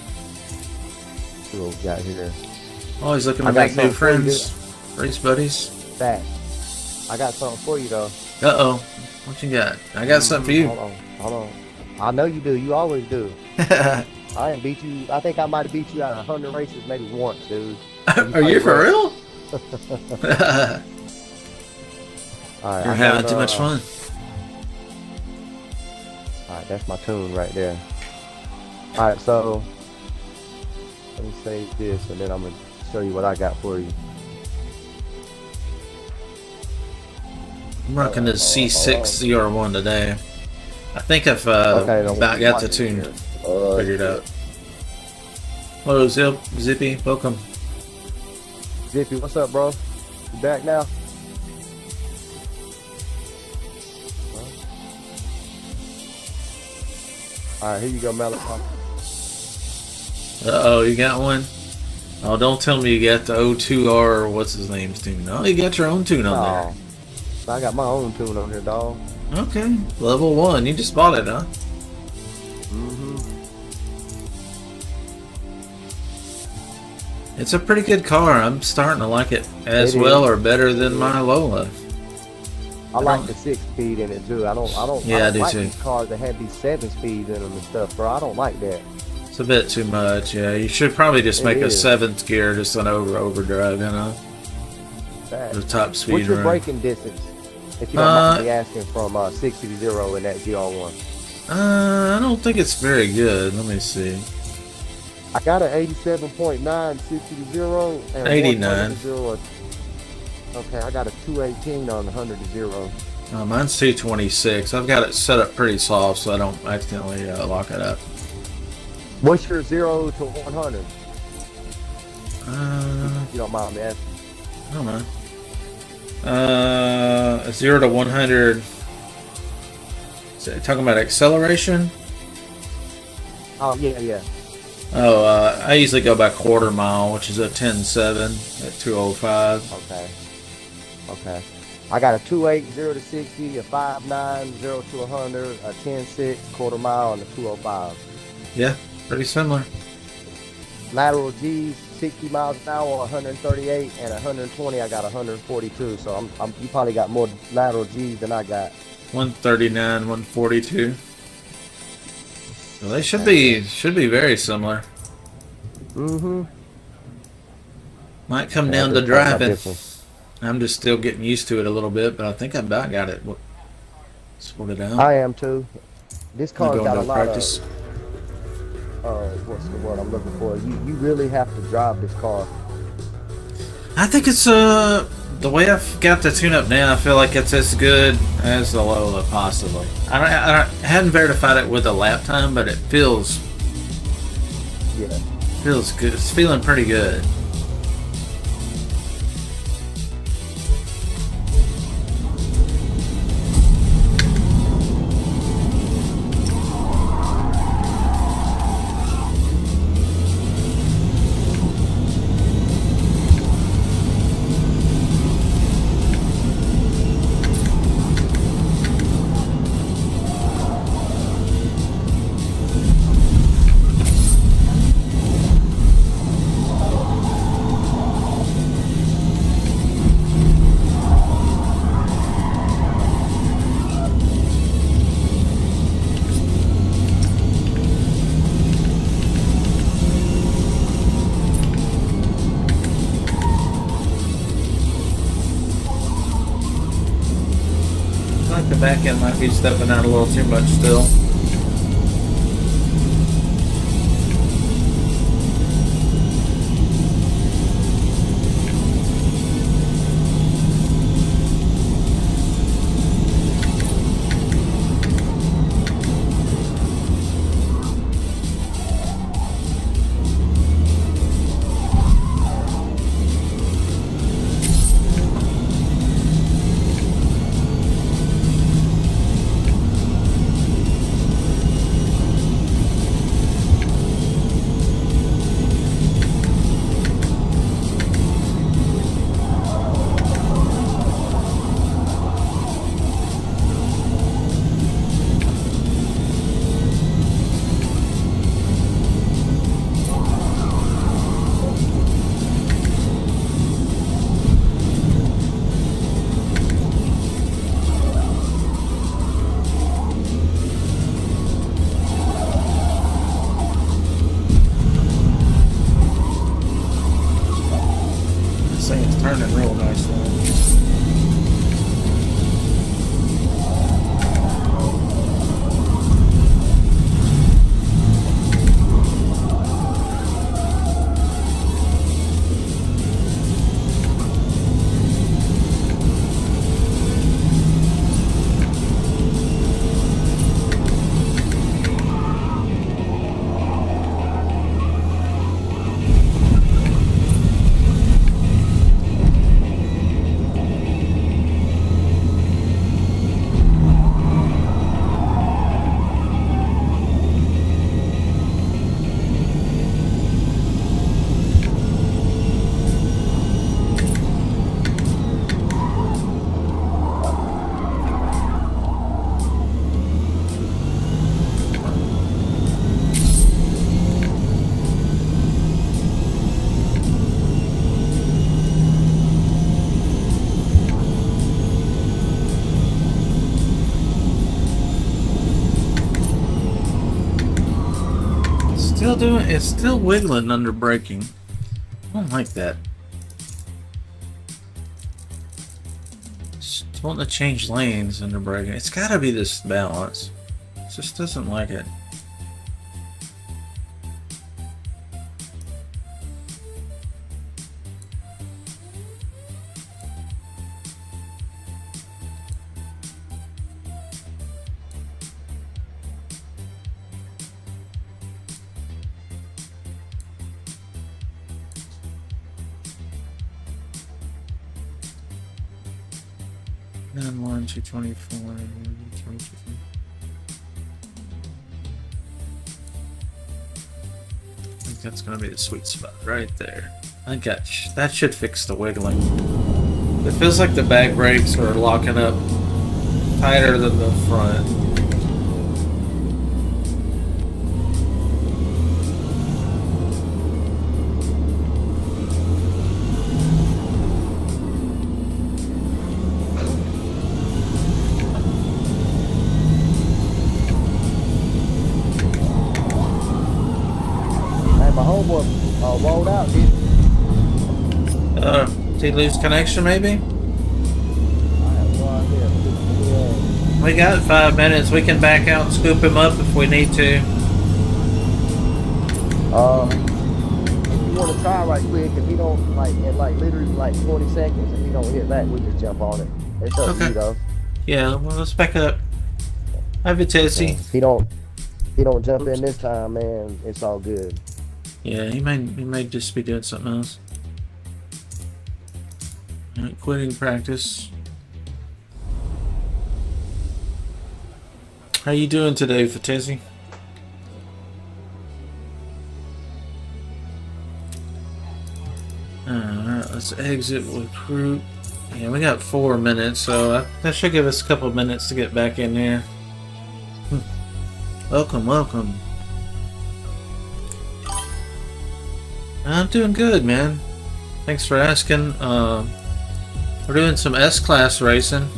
See what we got here. Always looking to make new friends, race buddies. Back. I got something for you though. Uh-oh. What you got? I got something for you. Hold on. I know you do. You always do. I didn't beat you. I think I might have beat you out of 100 races maybe once, dude. Are you for real? Alright, You're having too much fun. Alright, that's my tune right there. Alright, so let me save this and then I'm going to show you what I got for you. I'm rocking this C6 ZR1 today. I think I've about got the tune figured out. Hello, Zippy. Welcome. Zippy, what's up, bro? You back now? Alright, here you go, Mellonpopr. Uh-oh, you got one? Oh, don't tell me you got the O2R or what's his name's tune. No, you got your own tune on No, I got my own tune on here, dog. there. Okay, level 1. You just bought it, huh? Mm-hmm. It's a pretty good car. I'm starting to like it as It well is. or better than my Lola. I like the 6-speed in it too. I don't Yeah, I do like too. these cars that have these 7 speeds in them and stuff, bro. I don't like that. It's a bit too much. Yeah, you should probably just It make a is. 7th gear, just an overdrive, you know, That. the top speed. What's your run. braking distance? If you don't mind me asking, from 60 to 0 in that GR1. I don't think it's very good. Let me see. I got an 87.9 60 to 0 and 89. 100 to 0. Okay, I got a 218 on 100 to 0. Mine's 226. I've got it set up pretty soft so I don't accidentally lock it up. What's your 0 to 100? Uh, If you don't mind me asking. I don't know. 0 to 100. Is it talking about acceleration? Oh, yeah. Oh, I usually go by quarter mile, which is a 10.7 at 205. Okay. I got a 2.8, 0 to 60, a 5.9, 0 to 100, a 10.6, quarter mile, and a 205. Yeah, pretty similar. Lateral G's, 60 miles an hour, 138, and 120, I got 142. So you probably got more lateral G's than I got. 139, 142. Well, they should be very similar. Mm-hmm. Might come Yeah, down to there's quite a driving. difference. I'm just still getting used to it a little bit, but I think I about got it sorted out. I am too. This I'm car's going got a to lot practice. what's the word I'm looking for? You really have to drive this car. I think it's the way I've got the tune up now. I feel like it's as good as the Lola possibly. I hadn't verified it with a lap time, but it feels Yeah. good. It's feeling pretty good. I think the back end might be stepping out a little too much still. This thing is turning real nice now. still doing? It's still wiggling under braking. I don't like that. Just wanting to change lanes under braking. It's got to be this balance. It just doesn't like it. Nine one 224. 224. I think that's gonna be the sweet spot right there. I think that should fix the wiggling. It feels like the back brakes are locking up tighter than the front. Rolled out, dude. Did he lose connection maybe? I have no idea. We got 5 minutes. We can back out and scoop him up if we need to. If you want to try right quick, if he don't literally 20 seconds, if he don't hit that, we just jump on it. It's up to you though. Yeah, well, let's back up. Hi, Vitesse. If he don't jump in this time, man, it's all good. Yeah, he may just be doing something else. Alright, quitting practice. How you doing today, Vitesse? Alright, let's exit recruit. Yeah, we got 4 minutes, so that should give us a couple minutes to get back in here. Welcome, welcome. I'm doing good, man. Thanks for asking. We're doing some S-Class racing.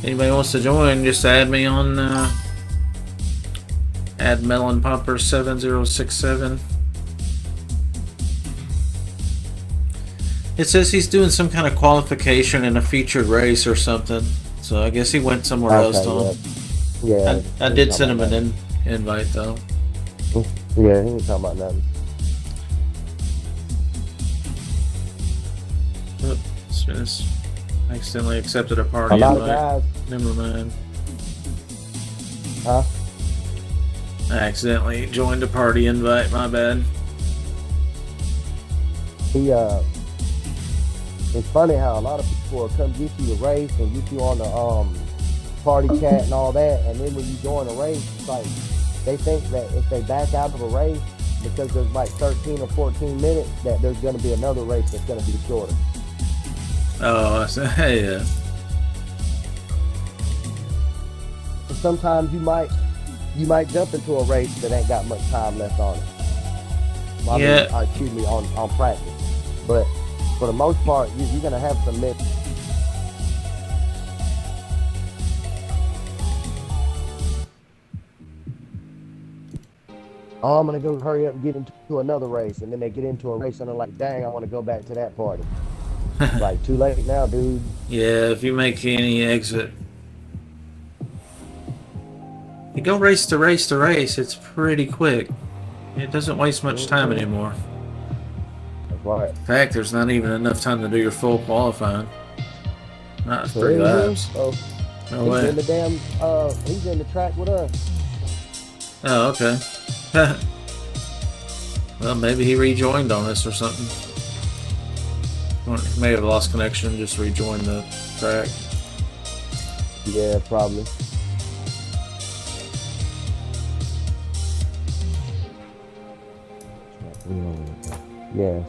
Anybody wants to join, just add me on, add Mellonpopr7067. It says he's doing some kind of qualification in a featured race or something. So I guess he went somewhere else, Tom. Yeah. I did send him an invite, though. Yeah, he ain't talking about nothing. Oops, accidentally accepted a party A lot invite. of guys. Never mind. Huh? I accidentally joined a party invite, my bad. It's funny how a lot of people will come get you to race and get you on the party chat and all that, and then when you join a race, it's like they think that if they back out of a race because there's like 13 or 14 minutes, that there's going to be another race that's going to be shorter. Oh, yeah. And sometimes you might jump into a race that ain't got much time left on it. Excuse me, on practice. But for the most part, you're going to have some mix. Oh, I'm going to go hurry up and get into another race. And then they get into a race and they're like, dang, I want to go back to that party. Like, too late now, dude. Yeah, if you make any exit. You go race to race to race, it's pretty quick. It doesn't waste much time anymore. That's right. In fact, there's not even enough time to do your full qualifying. Not 3 laps. Oh, No he's way. in the damn, he's in the track with us. Oh, okay. Well, maybe he rejoined on us or something. Or he may have lost connection, just rejoined the track. Yeah, probably. Yes.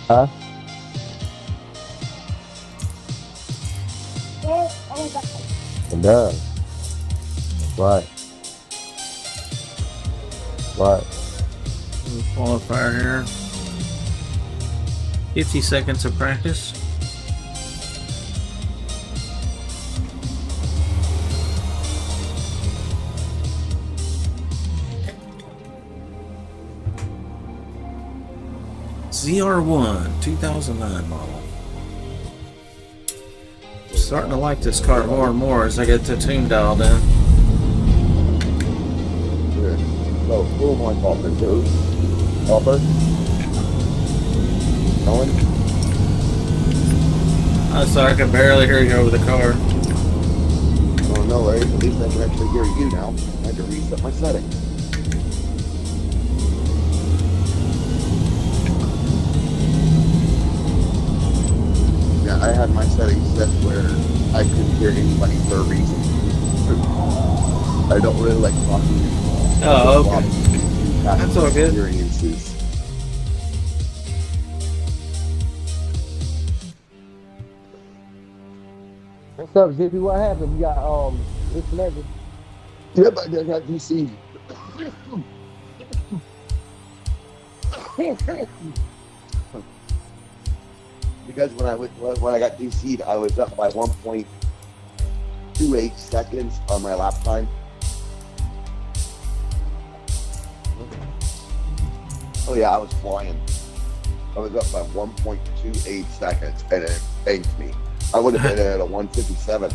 Huh? It does. Right. Right. Qualifier here. 50 seconds of practice. ZR1 2009 model. Starting to like this car more and more as I get the tune dialed in. Good. So, who am I talking to? Hopper? Owen? I'm sorry, I can barely hear you over the car. Oh, no worries. At least I can actually hear you now. I had to reset my settings. Yeah, I had my settings set where I couldn't hear anybody for a reason. I don't really like talking. Oh, okay. That's all good. Experiences. What's up, Zippy? What happened? You got disconnected? Yep, I got DC. Because when I got DC'd, I was up by 1.28 seconds on my lap time. Oh yeah, I was flying. I was up by 1.28 seconds, and it banked me. I would have been at a 157.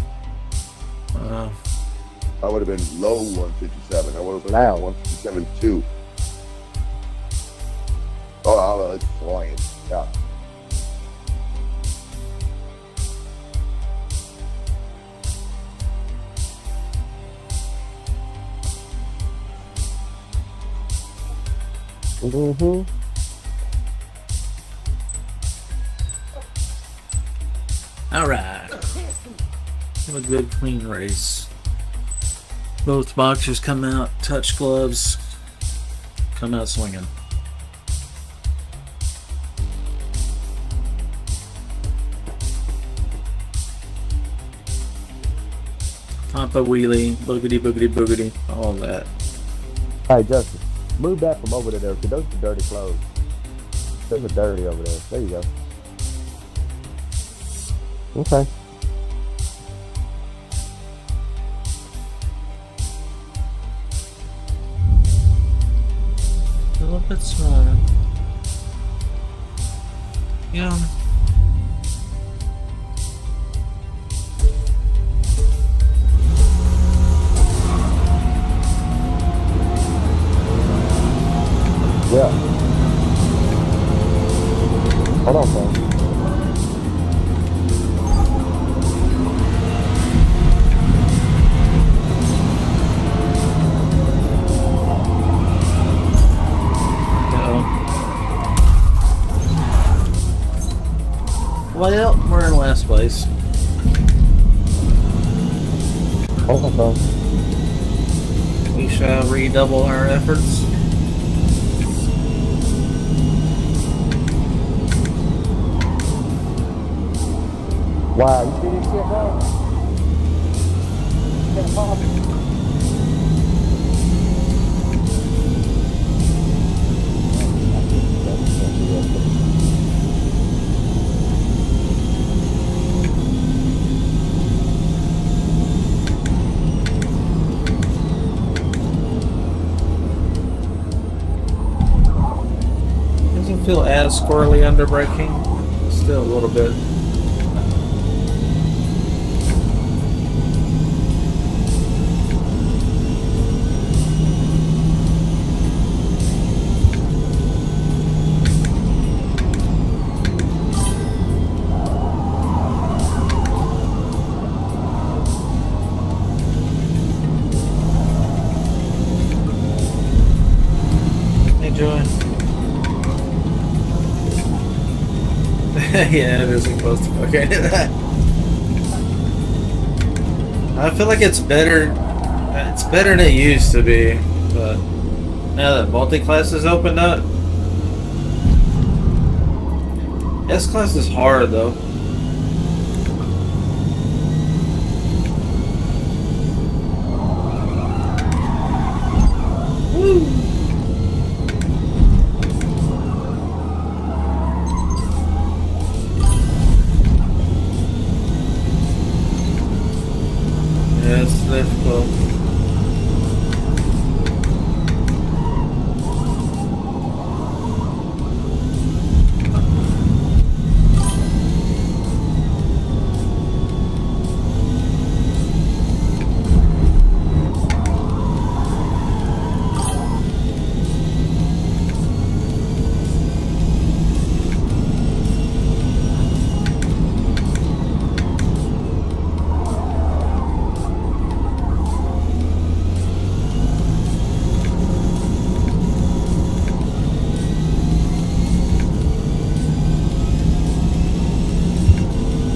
I would have been low 157. I would have been now 157.2. Oh, I was flying. Yeah. Mm-hmm. All right. Have a good clean race. Both boxers come out, touch gloves, come out swinging. Pop a wheelie, boogity boogity boogity, all that. Hey, Justin, move that from over there, because those are dirty clothes. Those are dirty over there. There you go. Okay. A little bit smaller. Yeah. Yeah. Hold on, man. Well, we're in last place. Hold on, man. We shall redouble our efforts. Wow, you see this shit, bro? Can't pop it. Doesn't feel as squirrely under braking. Still a little bit. Yeah, it isn't close to okay. I feel like it's better. It's better than it used to be, but now that multi-class has opened up, S-Class is hard, though. Woo! Yeah, it's difficult.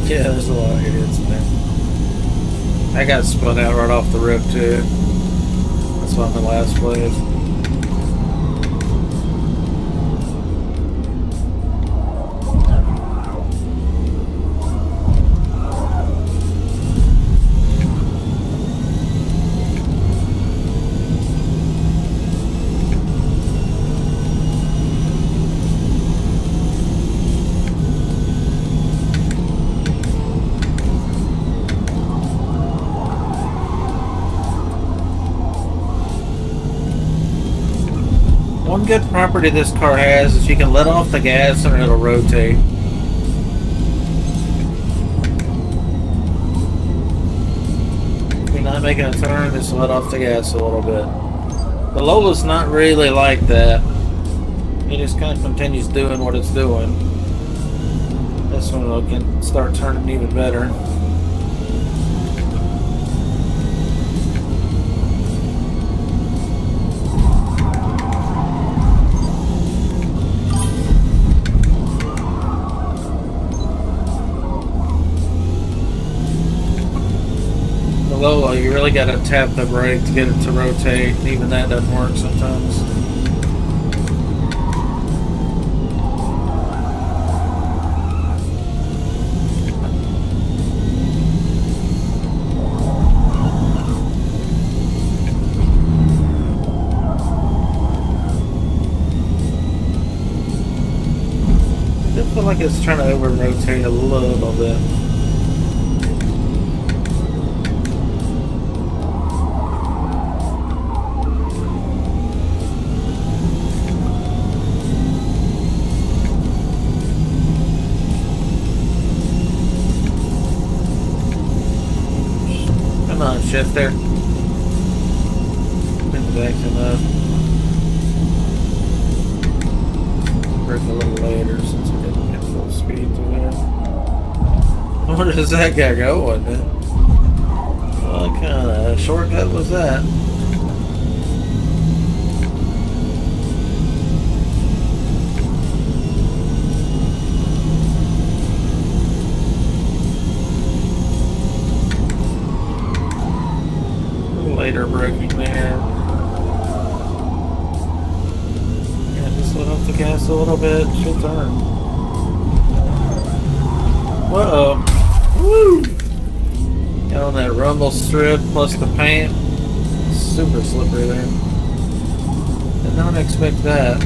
Yeah, there's a lot of idiots, man. I got spun out right off the rip, too. That's why I'm in last place. One good property this car has is you can let off the gas and it'll rotate. If you're not making a turn, just let off the gas a little bit. The Lola's not really like that. It just kind of continues doing what it's doing. This one can start turning even better. Lola, you really got to tap the brake to get it to rotate. Even that doesn't work sometimes. I feel like it's trying to over-rotate a little bit. Come on, shifter. Been backing up. Brake a little later since we didn't get full speed to that. Where does that guy going? What kind of shortcut was that? Later braking there. Yeah, just let off the gas a little bit. Should turn. Whoa! Woo! Got on that rumble strip plus the paint. Super slippery there. Did not expect that.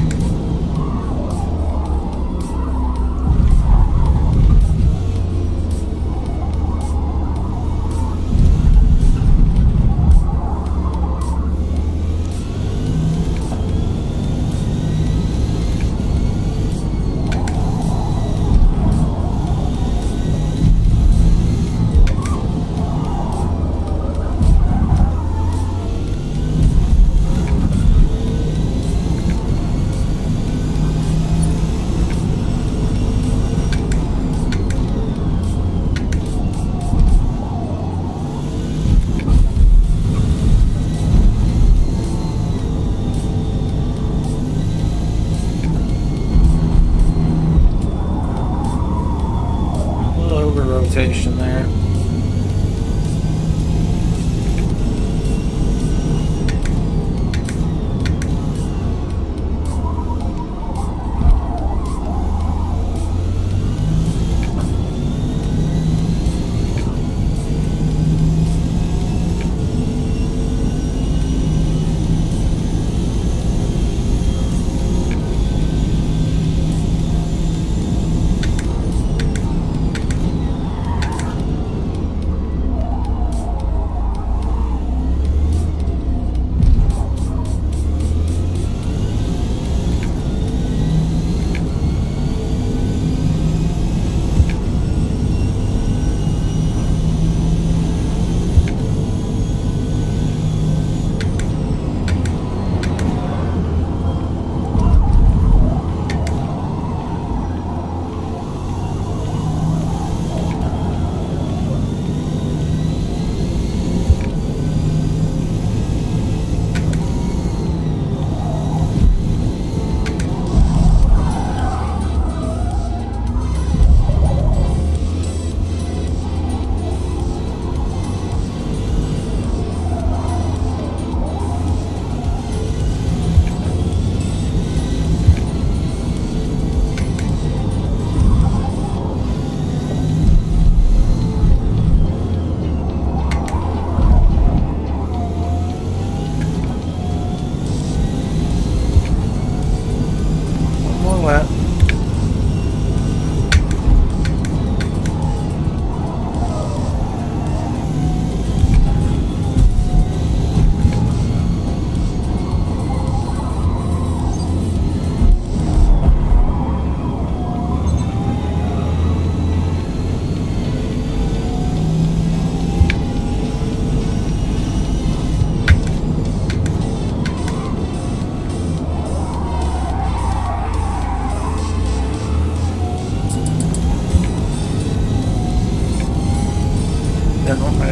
Rotation there.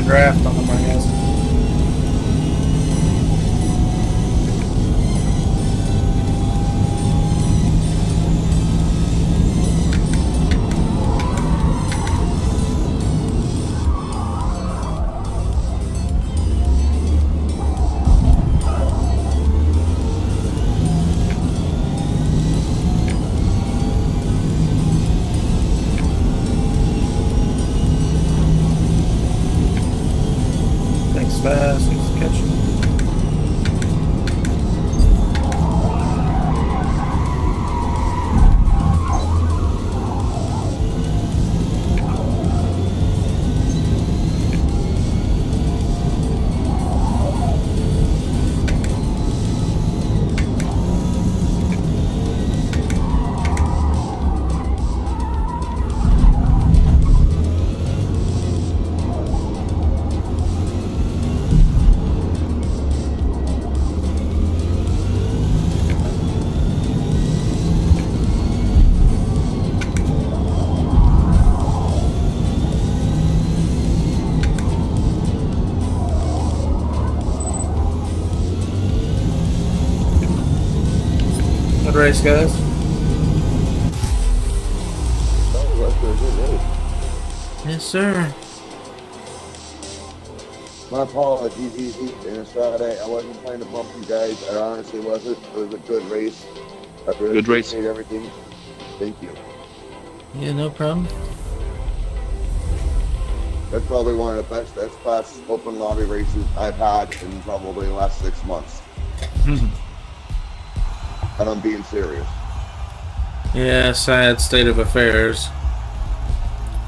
draft on them, I guess. Thanks, fast. Thanks, catching. Good race, guys. Oh, that's a good race. Yes, sir. My apologies, easy. And it's Friday. I wasn't trying to bump you guys. I honestly wasn't. It was a good race. I really Good race. appreciate everything. Thank you. Yeah, no problem. That's probably one of the best S-Class open lobby races I've had in probably the last 6 months. And I'm being serious. Yeah, sad state of affairs.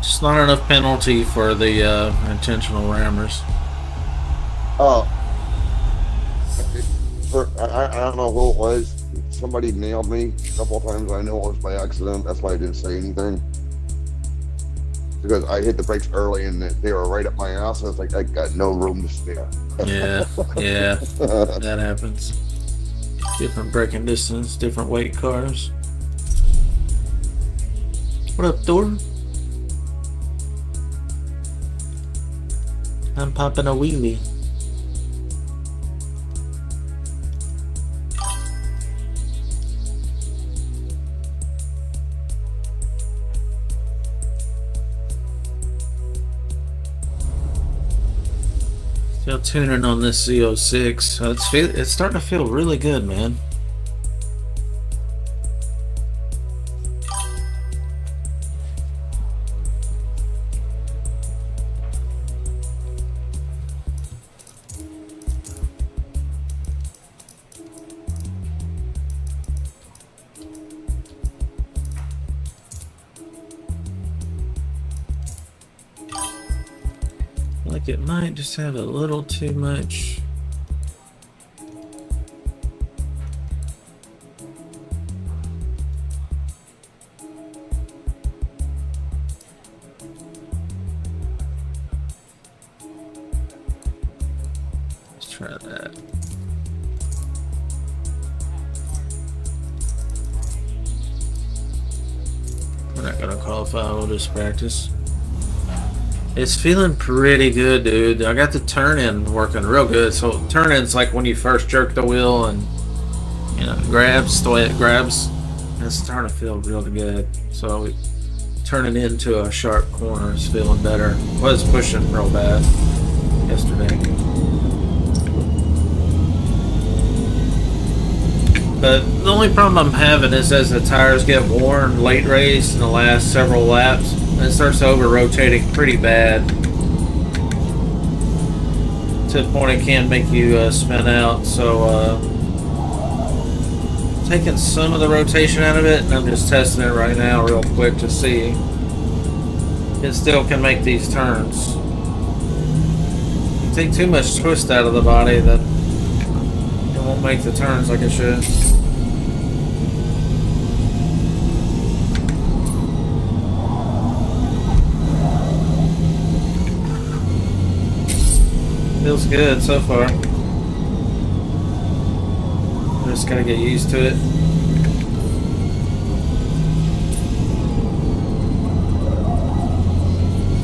Just not enough penalty for the intentional rammers. Oh. I don't know who it was. Somebody nailed me a couple of times. I know it was by accident. That's why I didn't say anything. Because I hit the brakes early and they were right up my ass. I was like, I got no room to spare. Yeah, yeah, that happens. Different braking distance, different weight cars. What up, Thor? I'm popping a wheelie. Still tuning on this Z06. It's starting to feel really good, man. Like it might just have a little too much. Let's try that. We're not gonna qualify, we'll just practice. It's feeling pretty good, dude. I got the turn-in working real good. So turn-in's like when you first jerk the wheel and, you know, grabs, the way it grabs. It's starting to feel real good. So turning into a sharp corner is feeling better. Was pushing real bad yesterday. But the only problem I'm having is as the tires get worn late race in the last several laps, it starts over-rotating pretty bad to the point it can make you spin out. So taking some of the rotation out of it, and I'm just testing it right now real quick to see. It still can make these turns. You take too much twist out of the body, then it won't make the turns like it should. Feels good so far. Just gotta get used to it.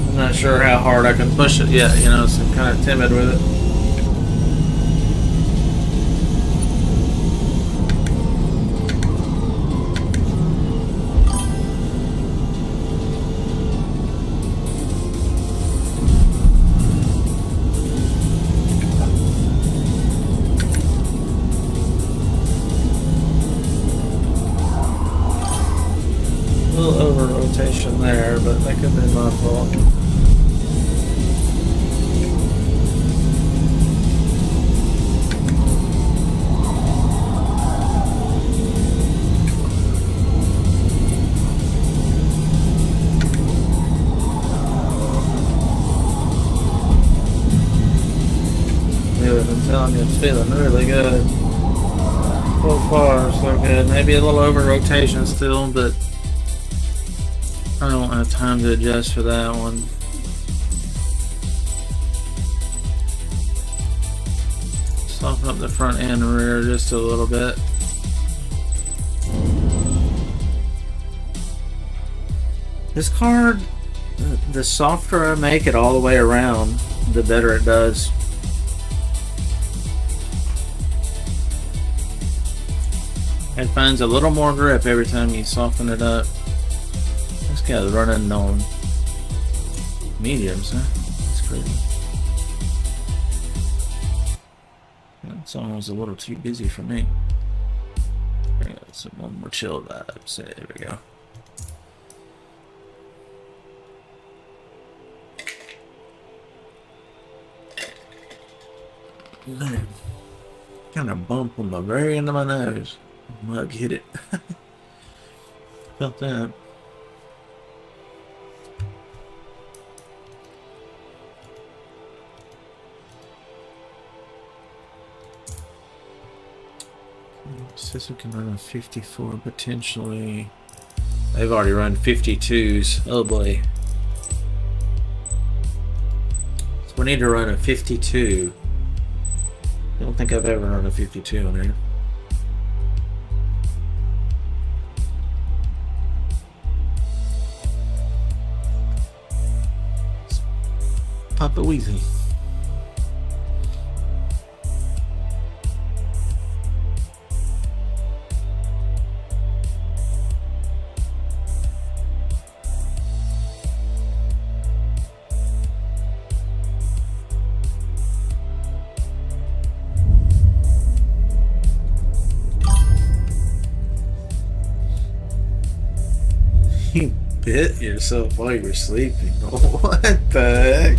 I'm not sure how hard I can push it yet, you know, so I'm kind of timid with it. A little over rotation there, but that could have been my fault. Dude, I'm telling you, it's feeling really good. So far, so good. Maybe a little over rotation still, but I don't have time to adjust for that one. Soften up the front and rear just a little bit. This car, the softer I make it all the way around, the better it does. It finds a little more grip every time you soften it up. This guy's running on mediums, huh? That's crazy. That song was a little too busy for me. There we go, some more chill vibes. There we go. Man, kind of bump on the very end of my nose. Mug hit it. Felt that. Says we can run a 54 potentially. They've already run 52s. Oh boy. So we need to run a 52. I don't think I've ever run a 52 on here. Papa Weezy. You bit yourself while you're sleeping. What the heck?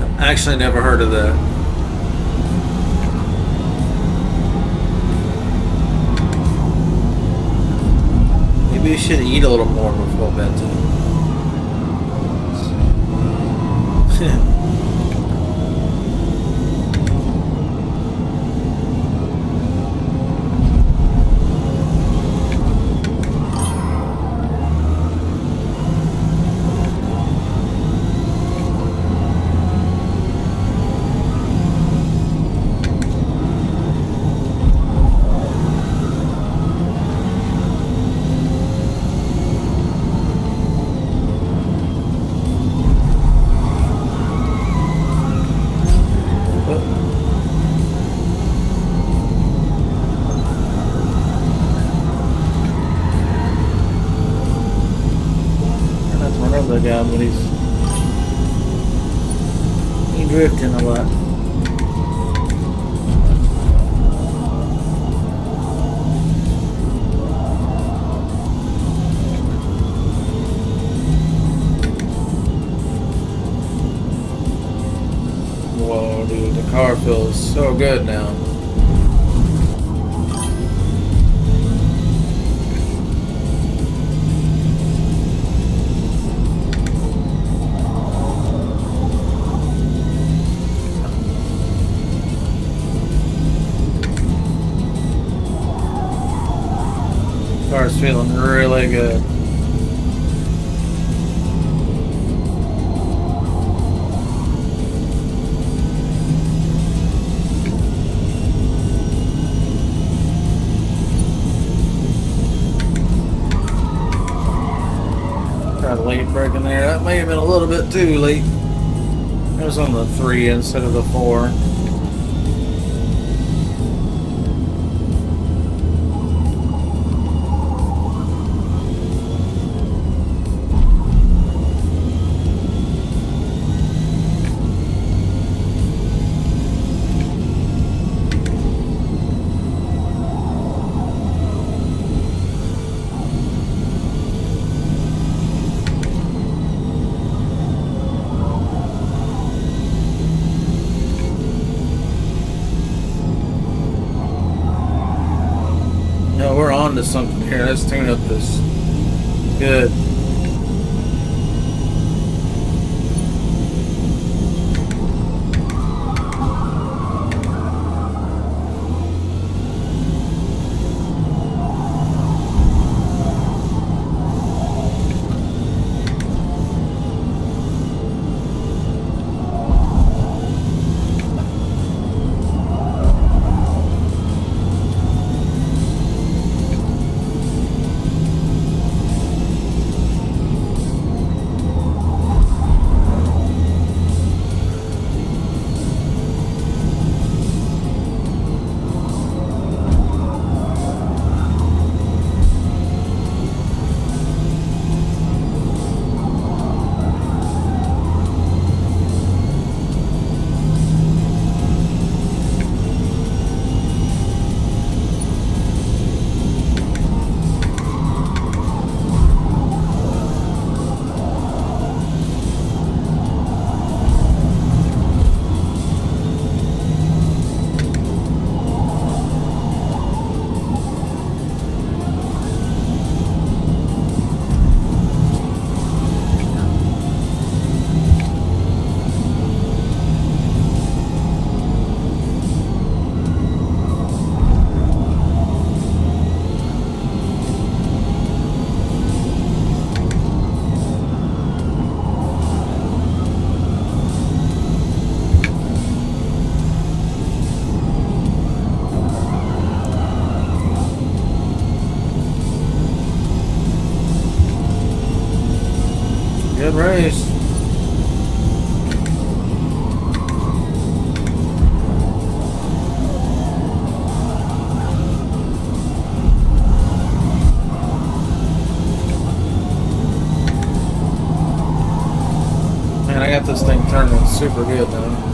I've actually never heard of that. Maybe you should eat a little more before bedtime. The guy, but he's drifting a lot. Whoa, dude, the car feels so good now. Car's feeling really good. Try to late braking there. That may have been a little bit too late. It was on the 3 instead of the 4. No, we're on to something here. Let's tune up this. Good. Good race. Man, I got this thing turning super good now.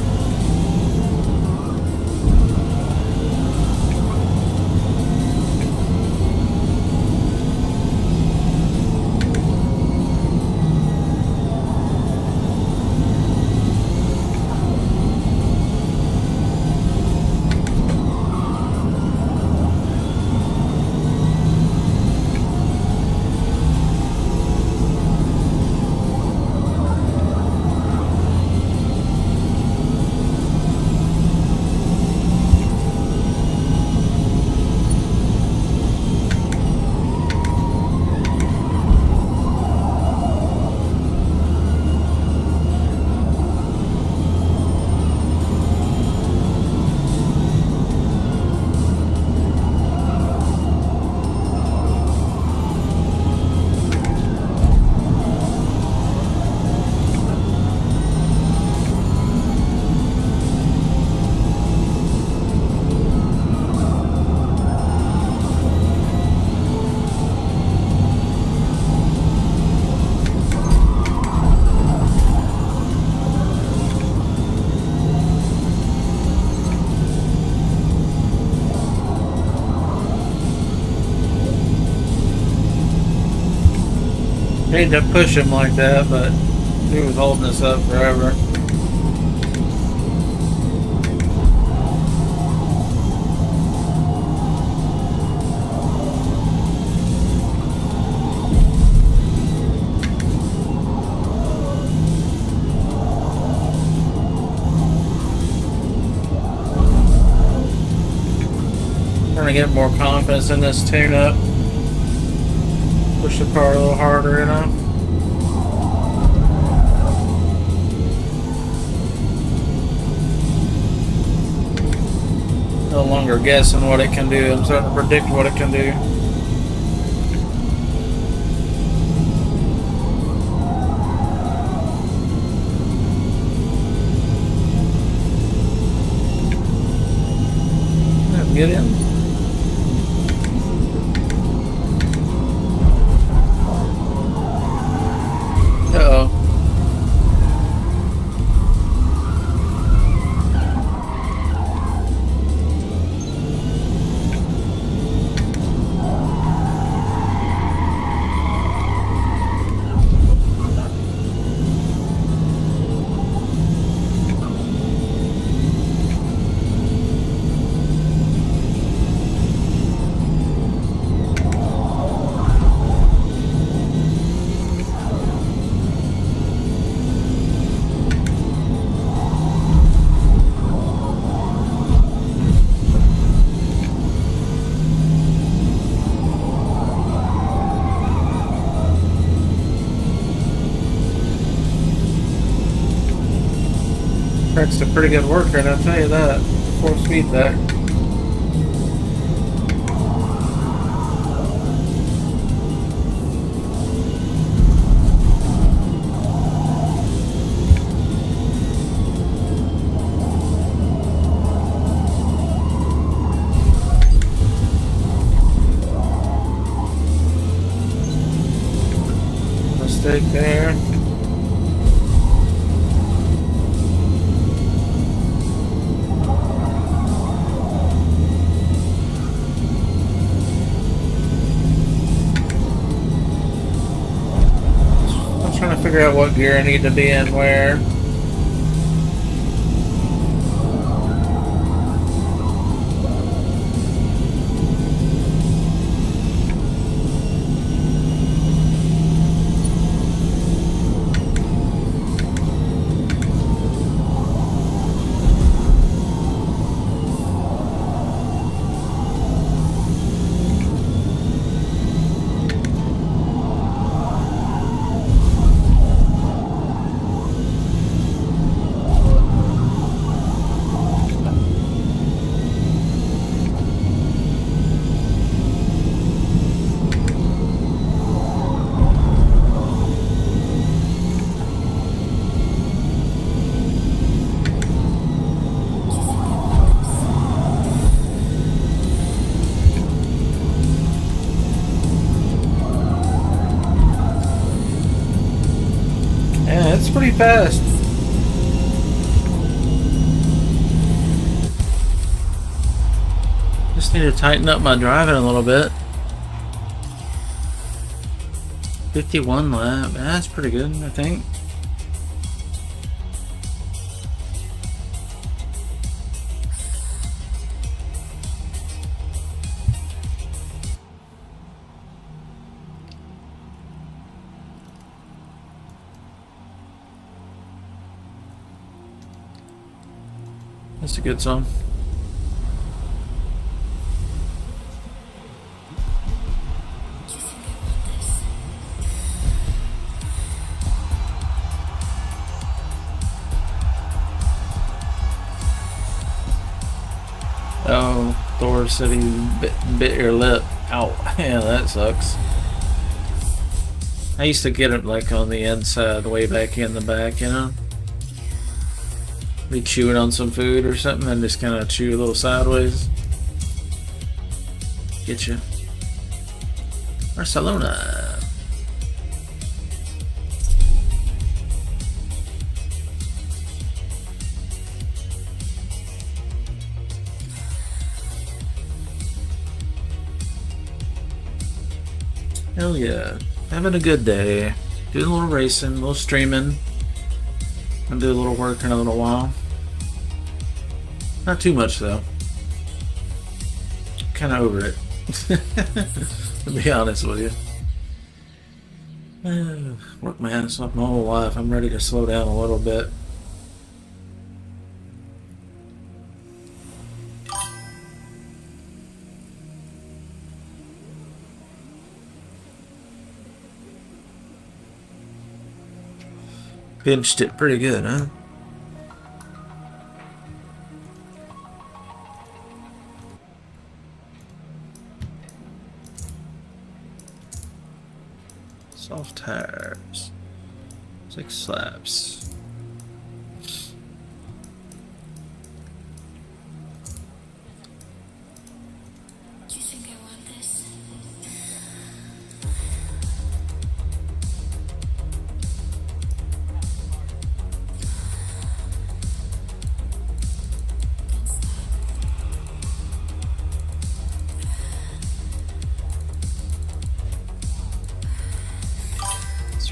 Hate to push him like that, but he was holding us up forever. Trying to get more confidence in this tune-up. Push the car a little harder, you know. No longer guessing what it can do. I'm starting to predict what it can do. get in? Uh-oh. Track's a pretty good worker, and I'll tell you that. 4-speed back. Mistake there. Trying to figure out what gear I need to be in where. Yeah, it's pretty fast. Just need to tighten up my driving a little bit. 51 lap. That's pretty good, I think. That's a good song. Oh, Thor said he bit your lip. Ow. Yeah, that sucks. I used to get it like on the inside, way back in the back, you know? Be chewing on some food or something and just kind of chew a little sideways. Get you. Barcelona. Hell yeah. Having a good day. Doing a little racing, a little streaming. I'll do a little work in a little while. Not too much though. Kind of over it. To be honest with you. Worked my ass off my whole life. I'm ready to slow down a little bit. Pinched it pretty good, huh? Soft tires. 6 slaps.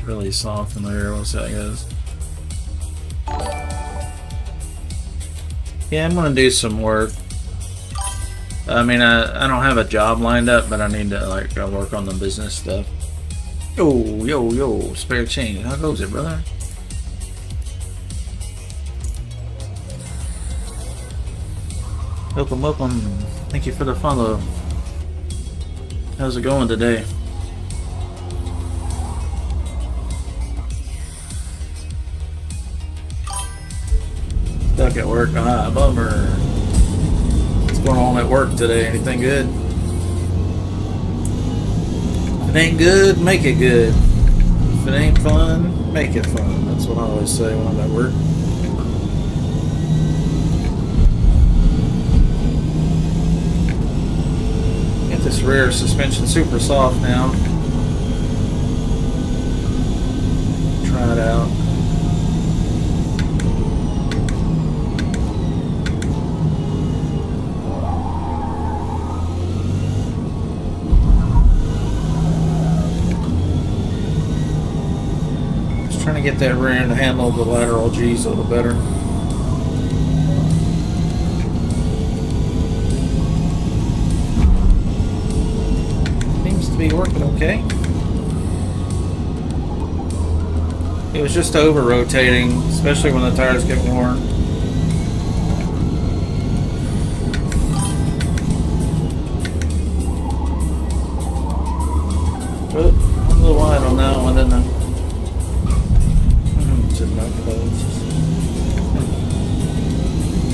really soft in the rear. We'll see how it goes. Yeah, I'm gonna do some work. I mean, I don't have a job lined up, but I need to like go work on the business stuff. Yo, spare change. How goes it, brother? Welcome. Thank you for the follow. How's it going today? Stuck at work. Ah, bummer. What's going on at work today? Anything good? If it ain't good, make it good. If it ain't fun, make it fun. That's what I always say when I'm at work. Get this rear suspension super soft now. Try it out. Trying to get that rear end to handle the lateral G's a little better. Seems to be working okay. It was just over rotating, especially when the tires get worn. But I'm a little wide on that one, didn't I?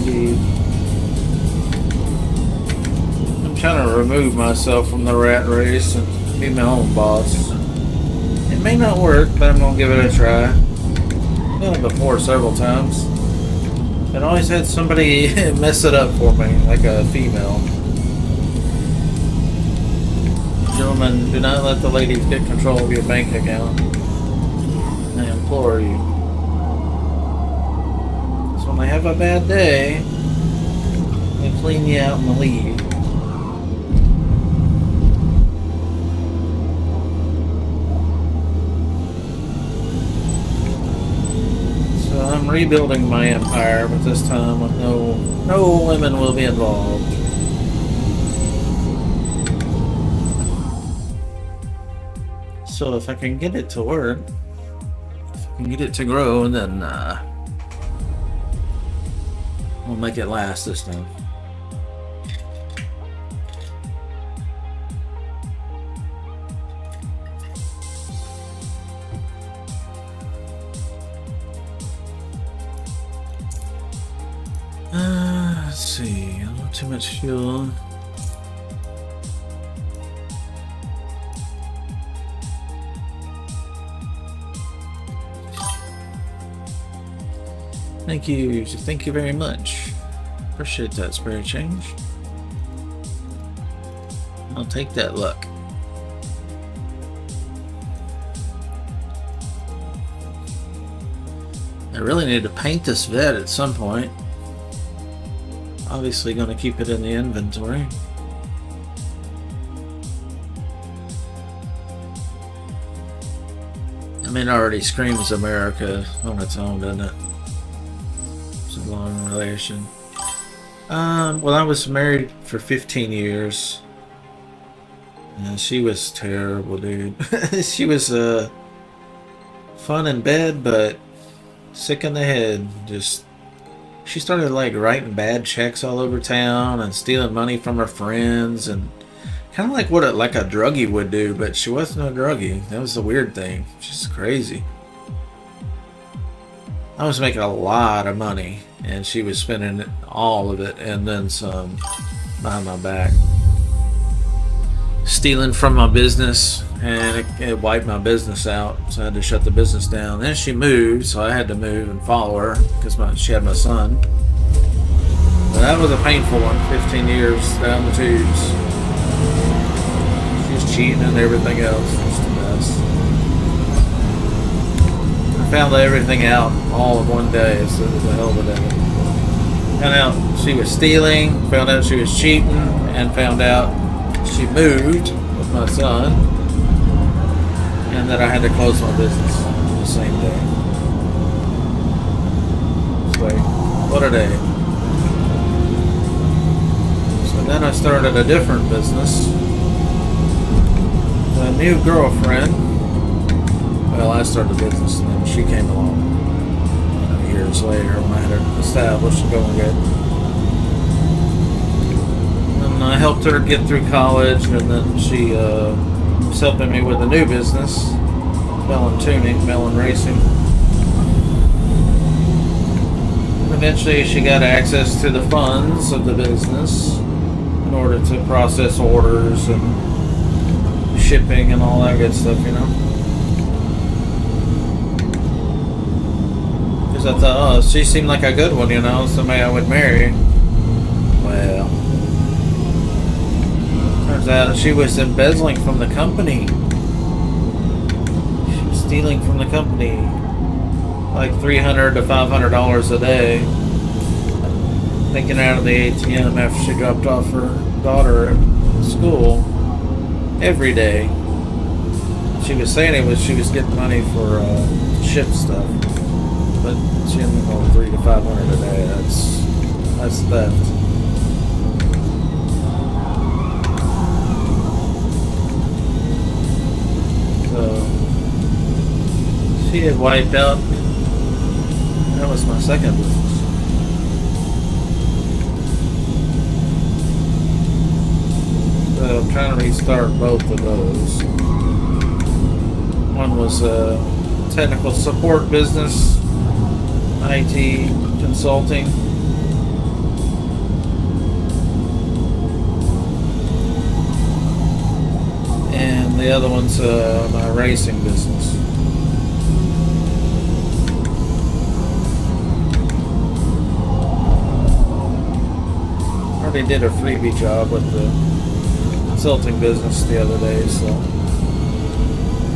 Indeed. I'm trying to remove myself from the rat race and be my own boss. It may not work, but I'm gonna give it a try. I've done it before several times. And always had somebody mess it up for me, like a female. Gentlemen, do not let the ladies get control of your bank account. I implore you. So when they have a bad day, they clean you out in the lead. So I'm rebuilding my empire, but this time with no women will be involved. So if I can get it to work, get it to grow, and then we'll make it last this time. Let's see, a little too much fuel. Thank you very much. Appreciate that spare change. I'll take that luck. I really need to paint this vet at some point. Obviously going to keep it in the inventory. I mean, it already screams America on its own, doesn't it? Long relation. Well, I was married for 15 years, and she was terrible, dude. She was fun in bed, but sick in the head. She started like writing bad checks all over town and stealing money from her friends, and kind of like what like a druggie would do. But she wasn't a druggie. That was the weird thing. She's crazy. I was making a lot of money, and she was spending all of it and then some behind my back. Stealing from my business, and it wiped my business out, so I had to shut the business down. Then she moved, so I had to move and follow her because she had my son. But that was a painful one, 15 years down the tubes. She was cheating and everything else. Just a mess. Found everything out all in one day, so it was a hell of a day. Found out she was stealing, found out she was cheating, and found out she moved with my son. and that I had to close my business the same day. It's like, what a day. So then I started a different business. A new girlfriend. Well, I started the business and then she came along years later when I had it established and going good. And I helped her get through college, and then she was helping me with a new business, Mellon Tuning, Mellon Racing. Eventually she got access to the funds of the business in order to process orders and shipping and all that good stuff, you know. Because I thought, oh, she seemed like a good one, you know, somebody I would marry. Well, turns out she was embezzling from the company. She was stealing from the company, like $300 to $500 a day, taking out of the ATM after she dropped off her daughter at school every day. She was saying she was getting money for ship stuff, but she ended up $300 to $500 a day. That's theft. So she had wiped out. That was my second business. So I'm trying to restart both of those. One was a technical support business, IT consulting. And the other one's my racing business. Already did a freebie job with the consulting business the other day, so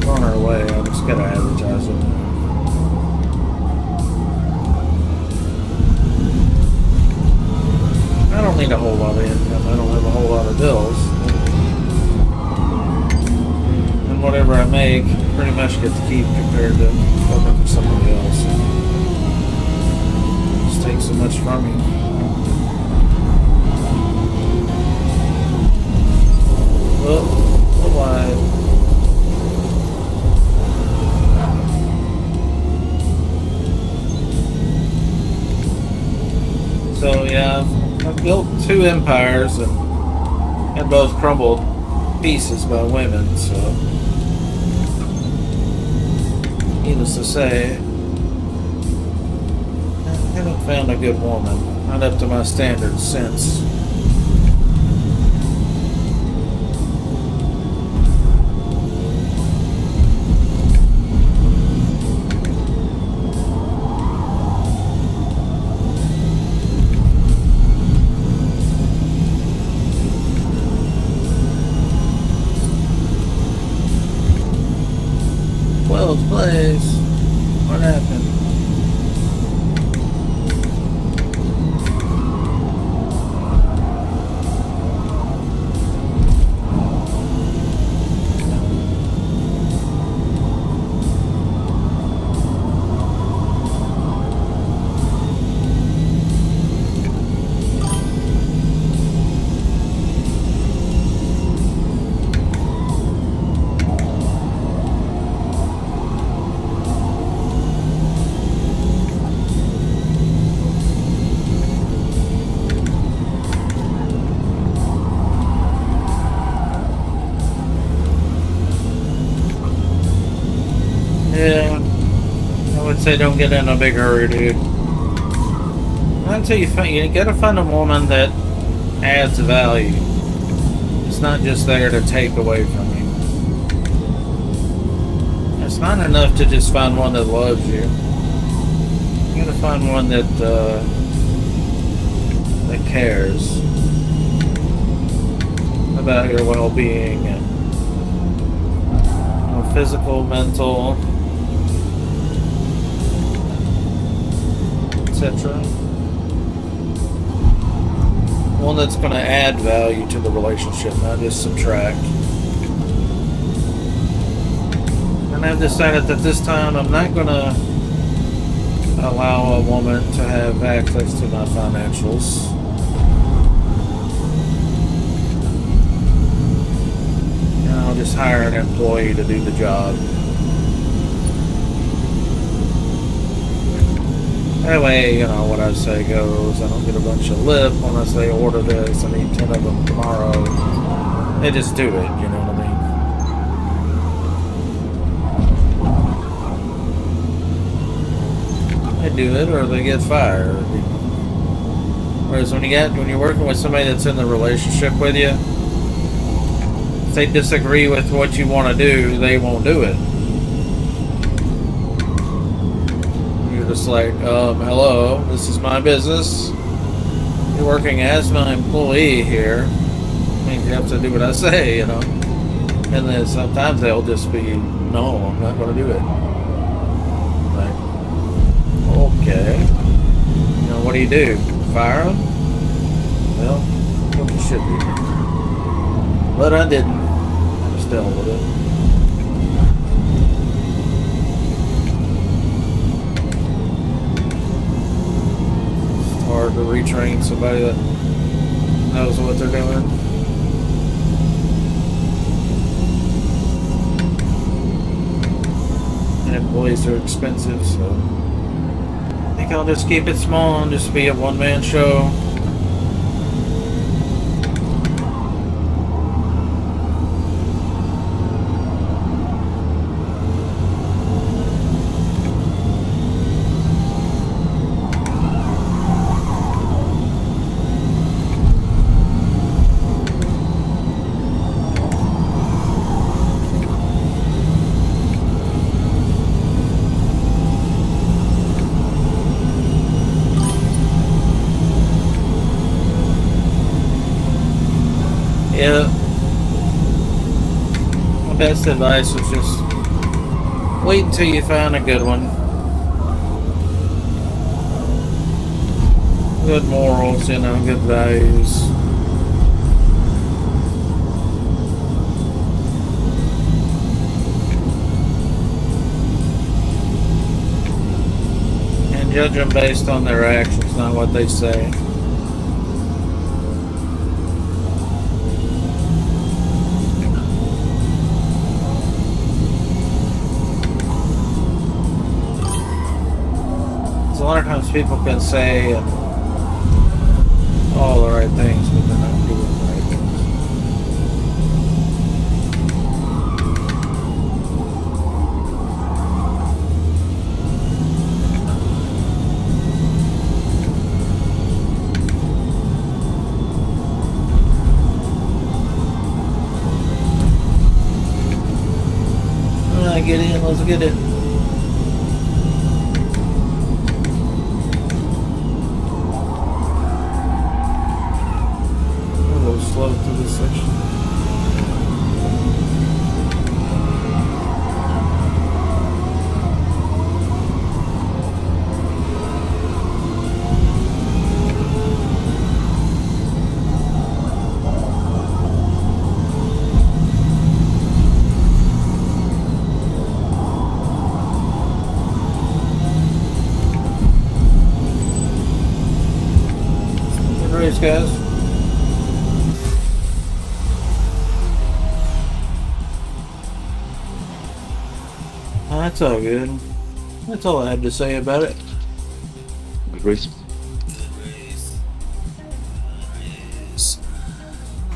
we're on our way. I just gotta advertise it. I don't need a whole lot of income. I don't have a whole lot of bills. And whatever I make, pretty much get to keep compared to working for somebody else. It just takes so much from you. Well, alive. So yeah, I've built 2 empires and both crumbled pieces by women, so needless to say, I haven't found a good woman, not up to my standards since. Place. What happened? Yeah, I would say don't get in a big hurry, dude. Until you gotta find a woman that adds value. It's not just there to take away from you. It's not enough to just find one that loves you. You gotta find one that cares about your well-being and physical, mental, etc. One that's going to add value to the relationship, not just subtract. And I've decided that this time I'm not going to allow a woman to have access to my financials. And I'll just hire an employee to do the job. That way, you know, what I say goes. I don't get a bunch of lip when I say order this. I need 10 of them tomorrow. They just do it, you know what I mean? They do it or they get fired. Whereas when you're working with somebody that's in the relationship with you, if they disagree with what you want to do, they won't do it. Just like, hello, this is my business. You're working as my employee here. I mean, you have to do what I say, you know. And then sometimes they'll just be, no, I'm not going to do it. Like, okay. You know, what do? Fire them? Well, you should be. But I didn't. I just dealt with it. Hard to retrain somebody that knows what they're doing. And employees are expensive, so I think I'll just keep it small and just be a one-man show. Yeah. My best advice was just wait until you find a good one. Good morals, you know, good values. And judge them based on their actions, not what they say. A lot of times people can say all the right things, but they're not doing the right things. Alright, get in, let's get it. Slow through this section. Good race, guys. That's all good. That's all I had to say about it. Good race.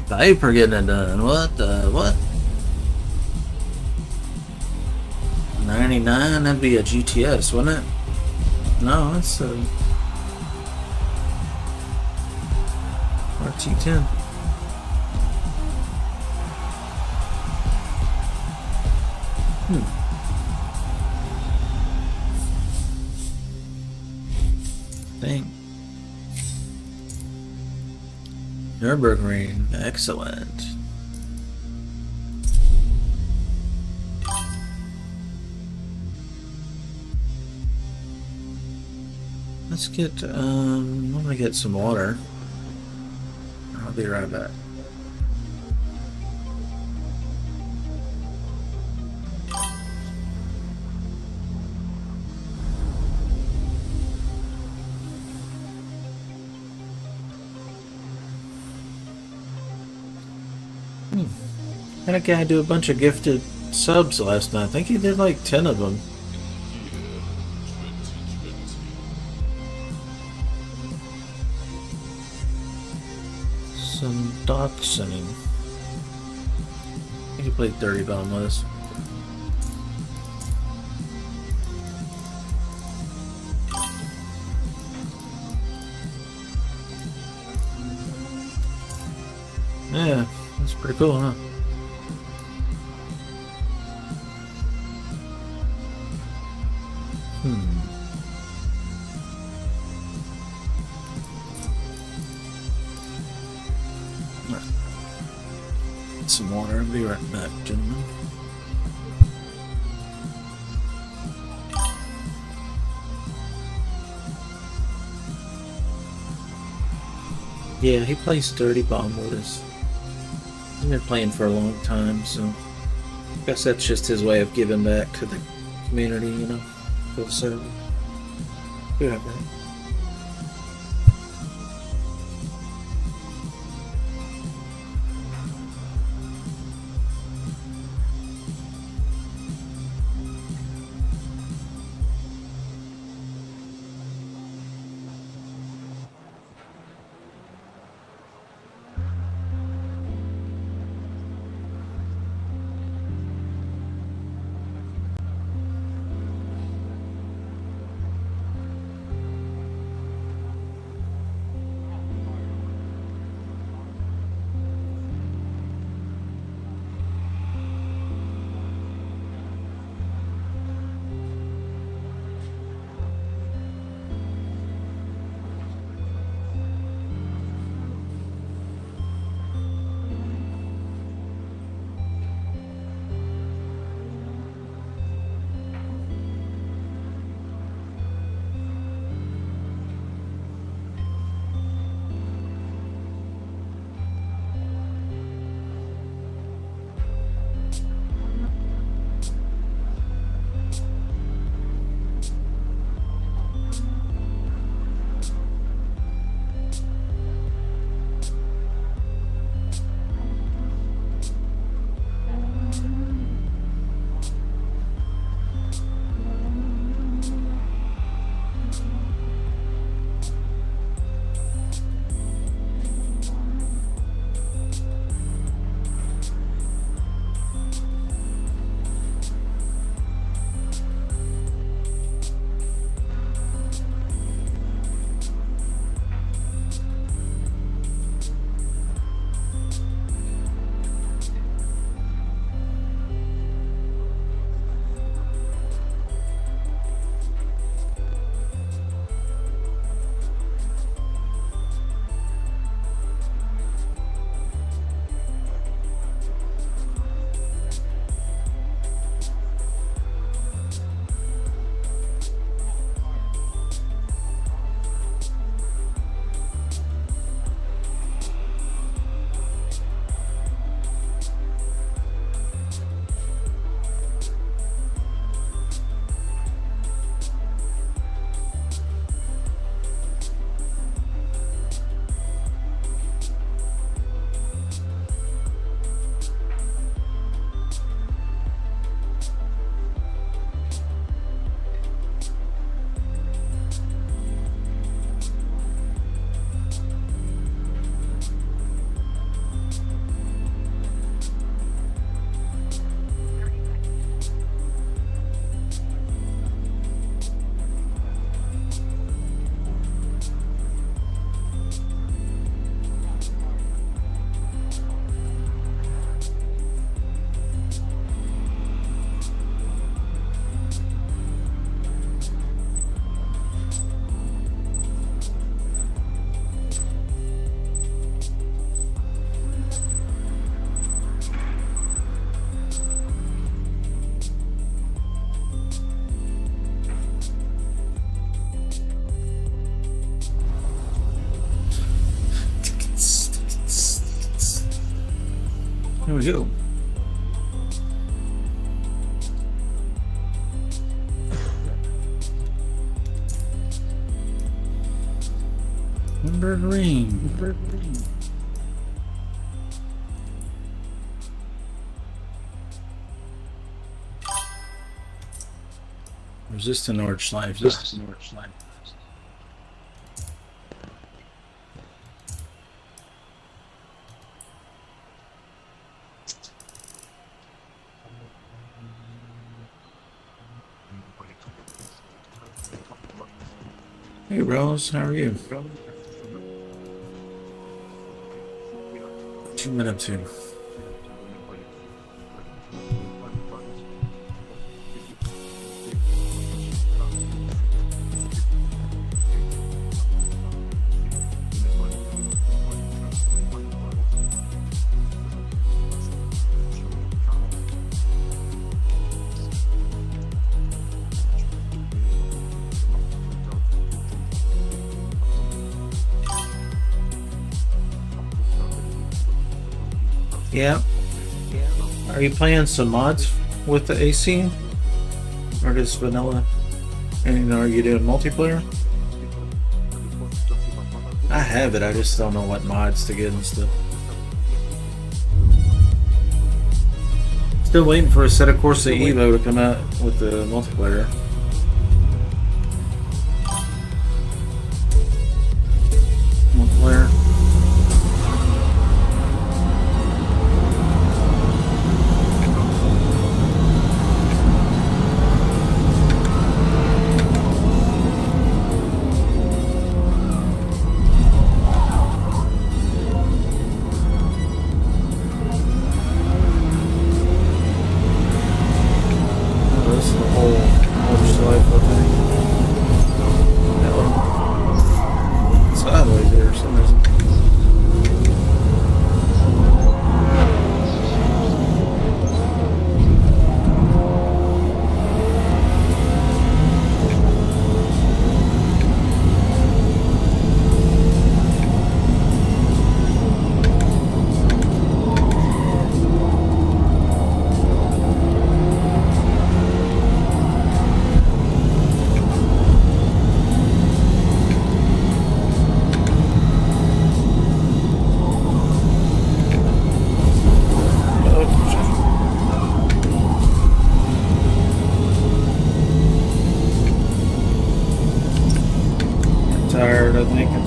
Viper getting it done. What the what? 99? That'd be a GTS, wouldn't it? No, that's a RT10. Thing. Nürburgring, excellent. Let's get, I'm gonna get some water. I'll be right back. Had a guy do a bunch of gifted subs last night. I think he did like 10 of them. Some dachshunding. I think he played 30 bomb with us. Yeah, that's pretty cool, huh? Some water. I'll be right back, gentlemen. Yeah, he plays 30 bomb with us. He's been playing for a long time, so I guess that's just his way of giving back to the community, you know, for the server. You have that. Here we go. Bird ring. Bird ring. Resistant orange slime. Hey Rose, how are you? What you been up to? Yeah. Are you playing some mods with the AC? Or just vanilla? And are you doing multiplayer? I have it, I just don't know what mods to get and stuff. Still waiting for a set of Corsa Evo to come out with the multiplayer. Multiplayer.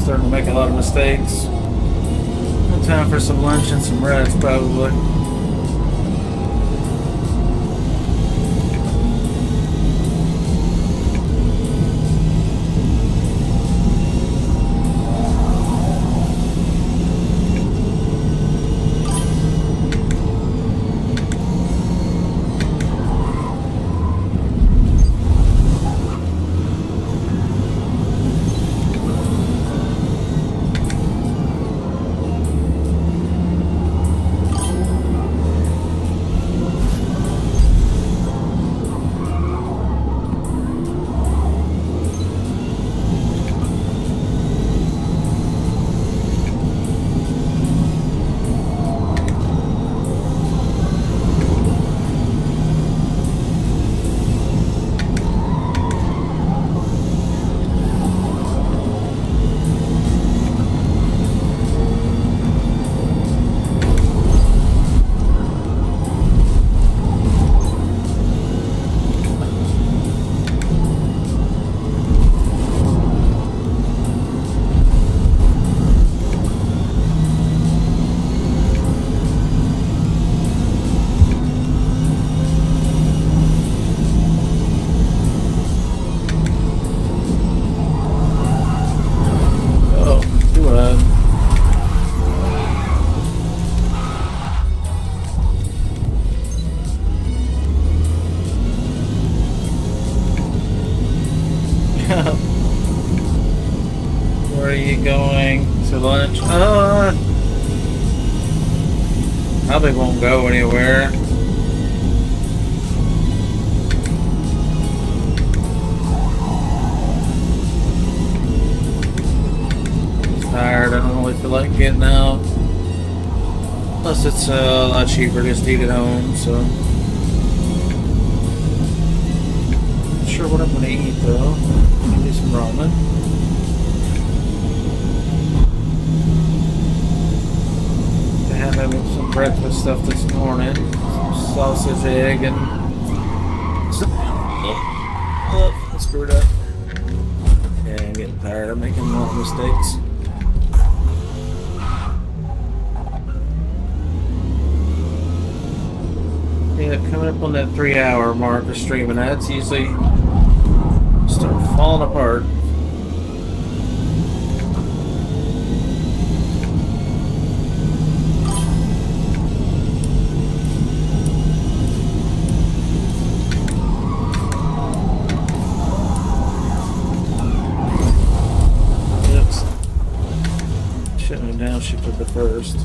Starting to make a lot of mistakes. No time for some lunch and some rest, probably. Where are you going to lunch? Probably won't go anywhere. Tired, I don't really feel like getting out. Plus it's a lot cheaper just to eat at home, so. Not sure what I'm gonna eat though. Maybe some ramen. I had some breakfast stuff this morning. Some sausage, egg, and some get screwed up. Yeah, I'm getting tired of making a lot of mistakes. Yeah, coming up on that 3-hour mark of streaming, that's usually start falling apart. Shouldn't have downshifted the first.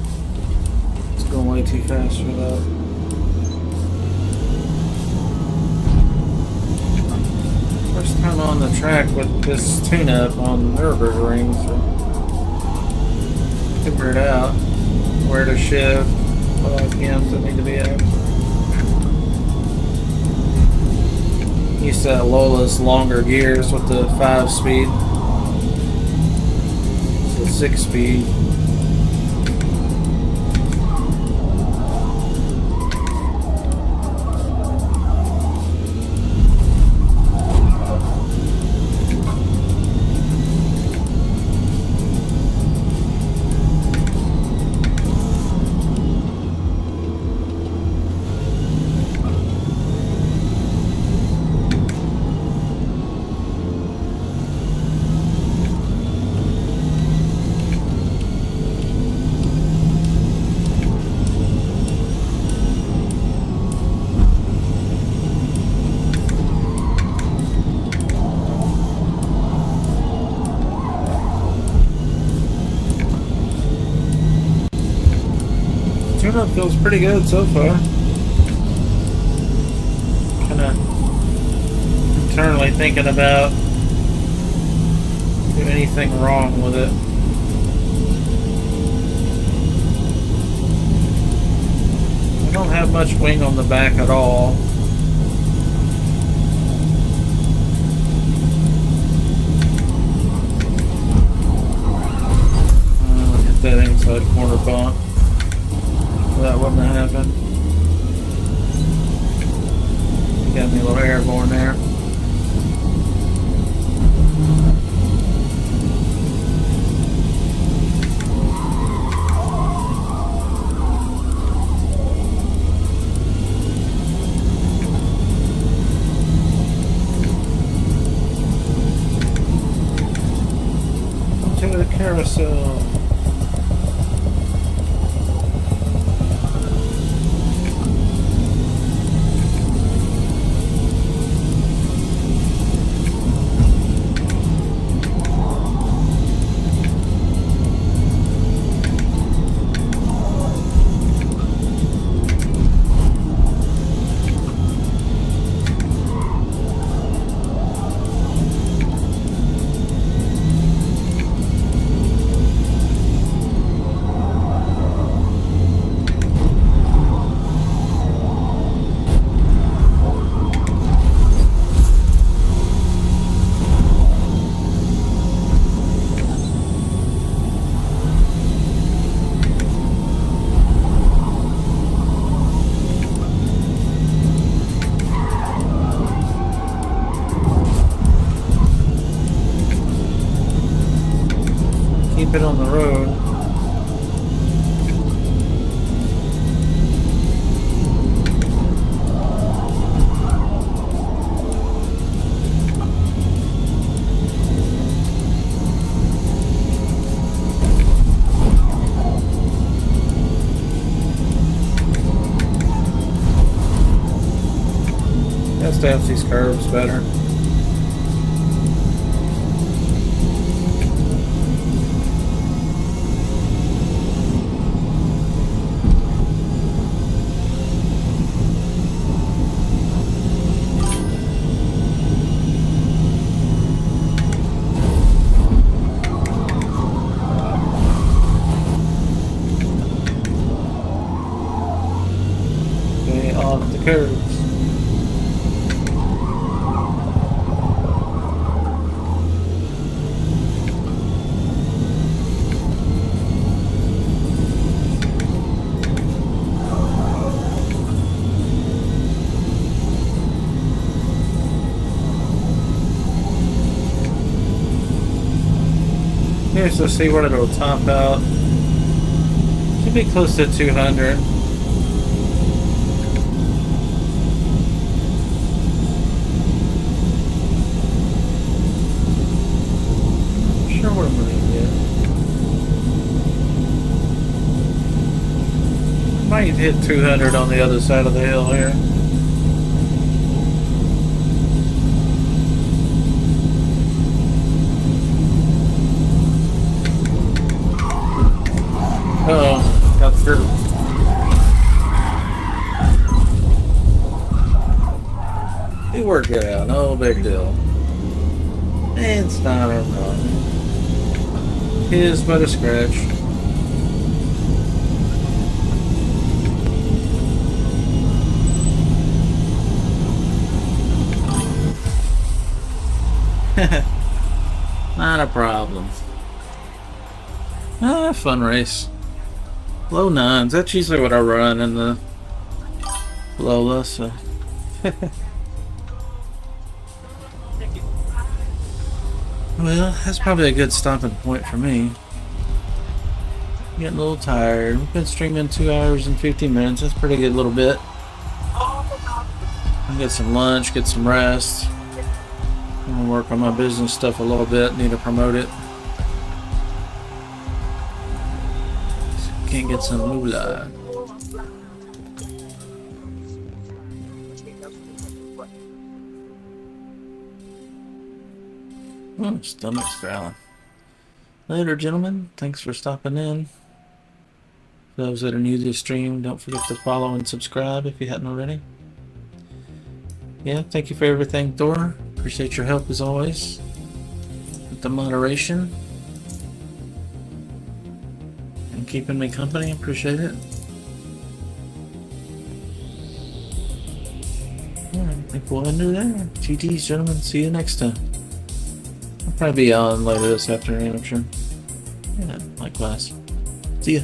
It's going way too fast for that. First time on the track with this tune-up on Nürburgring, so figured out where to shift, what RPMs I need to be at. Used to Lola's longer gears with the 5-speed. 6-speed. Tune-up feels pretty good so far. Kinda internally thinking about doing anything wrong with it. I don't have much wing on the back at all. Hit that inside corner bump. That wouldn't have happened. Got me a little airborne there. To the carousel. Keep it on the road. Has to have these curves better. Off the curves. curious to see what it'll top out. Should be close to 200. Not sure what I'm gonna get. Might hit 200 on the other side of the hill here. Uh-oh, got through. We worked it out, no big deal. It's not a problem. His but a scratch. Not a problem. Ah, fun race. Low nines. That's usually what I run in the Lola, so. Well, that's probably a good stopping point for me. Getting a little tired. We've been streaming 2 hours and 50 minutes. That's a pretty good little bit. I'll get some lunch, get some rest. I'm gonna work on my business stuff a little bit. Need to promote it. Can't get some moolah. Oh, stomach's growling. Later, gentlemen. Thanks for stopping in. For those that are new to the stream, don't forget to follow and subscribe if you hadn't already. Yeah, thank you for everything, Thor. Appreciate your help as always. With the moderation. And keeping me company. Appreciate it. Yeah, I think we'll end it there. GG's, gentlemen. See you next time. I'll probably be on later this afternoon, I'm sure. Yeah, likewise. See ya.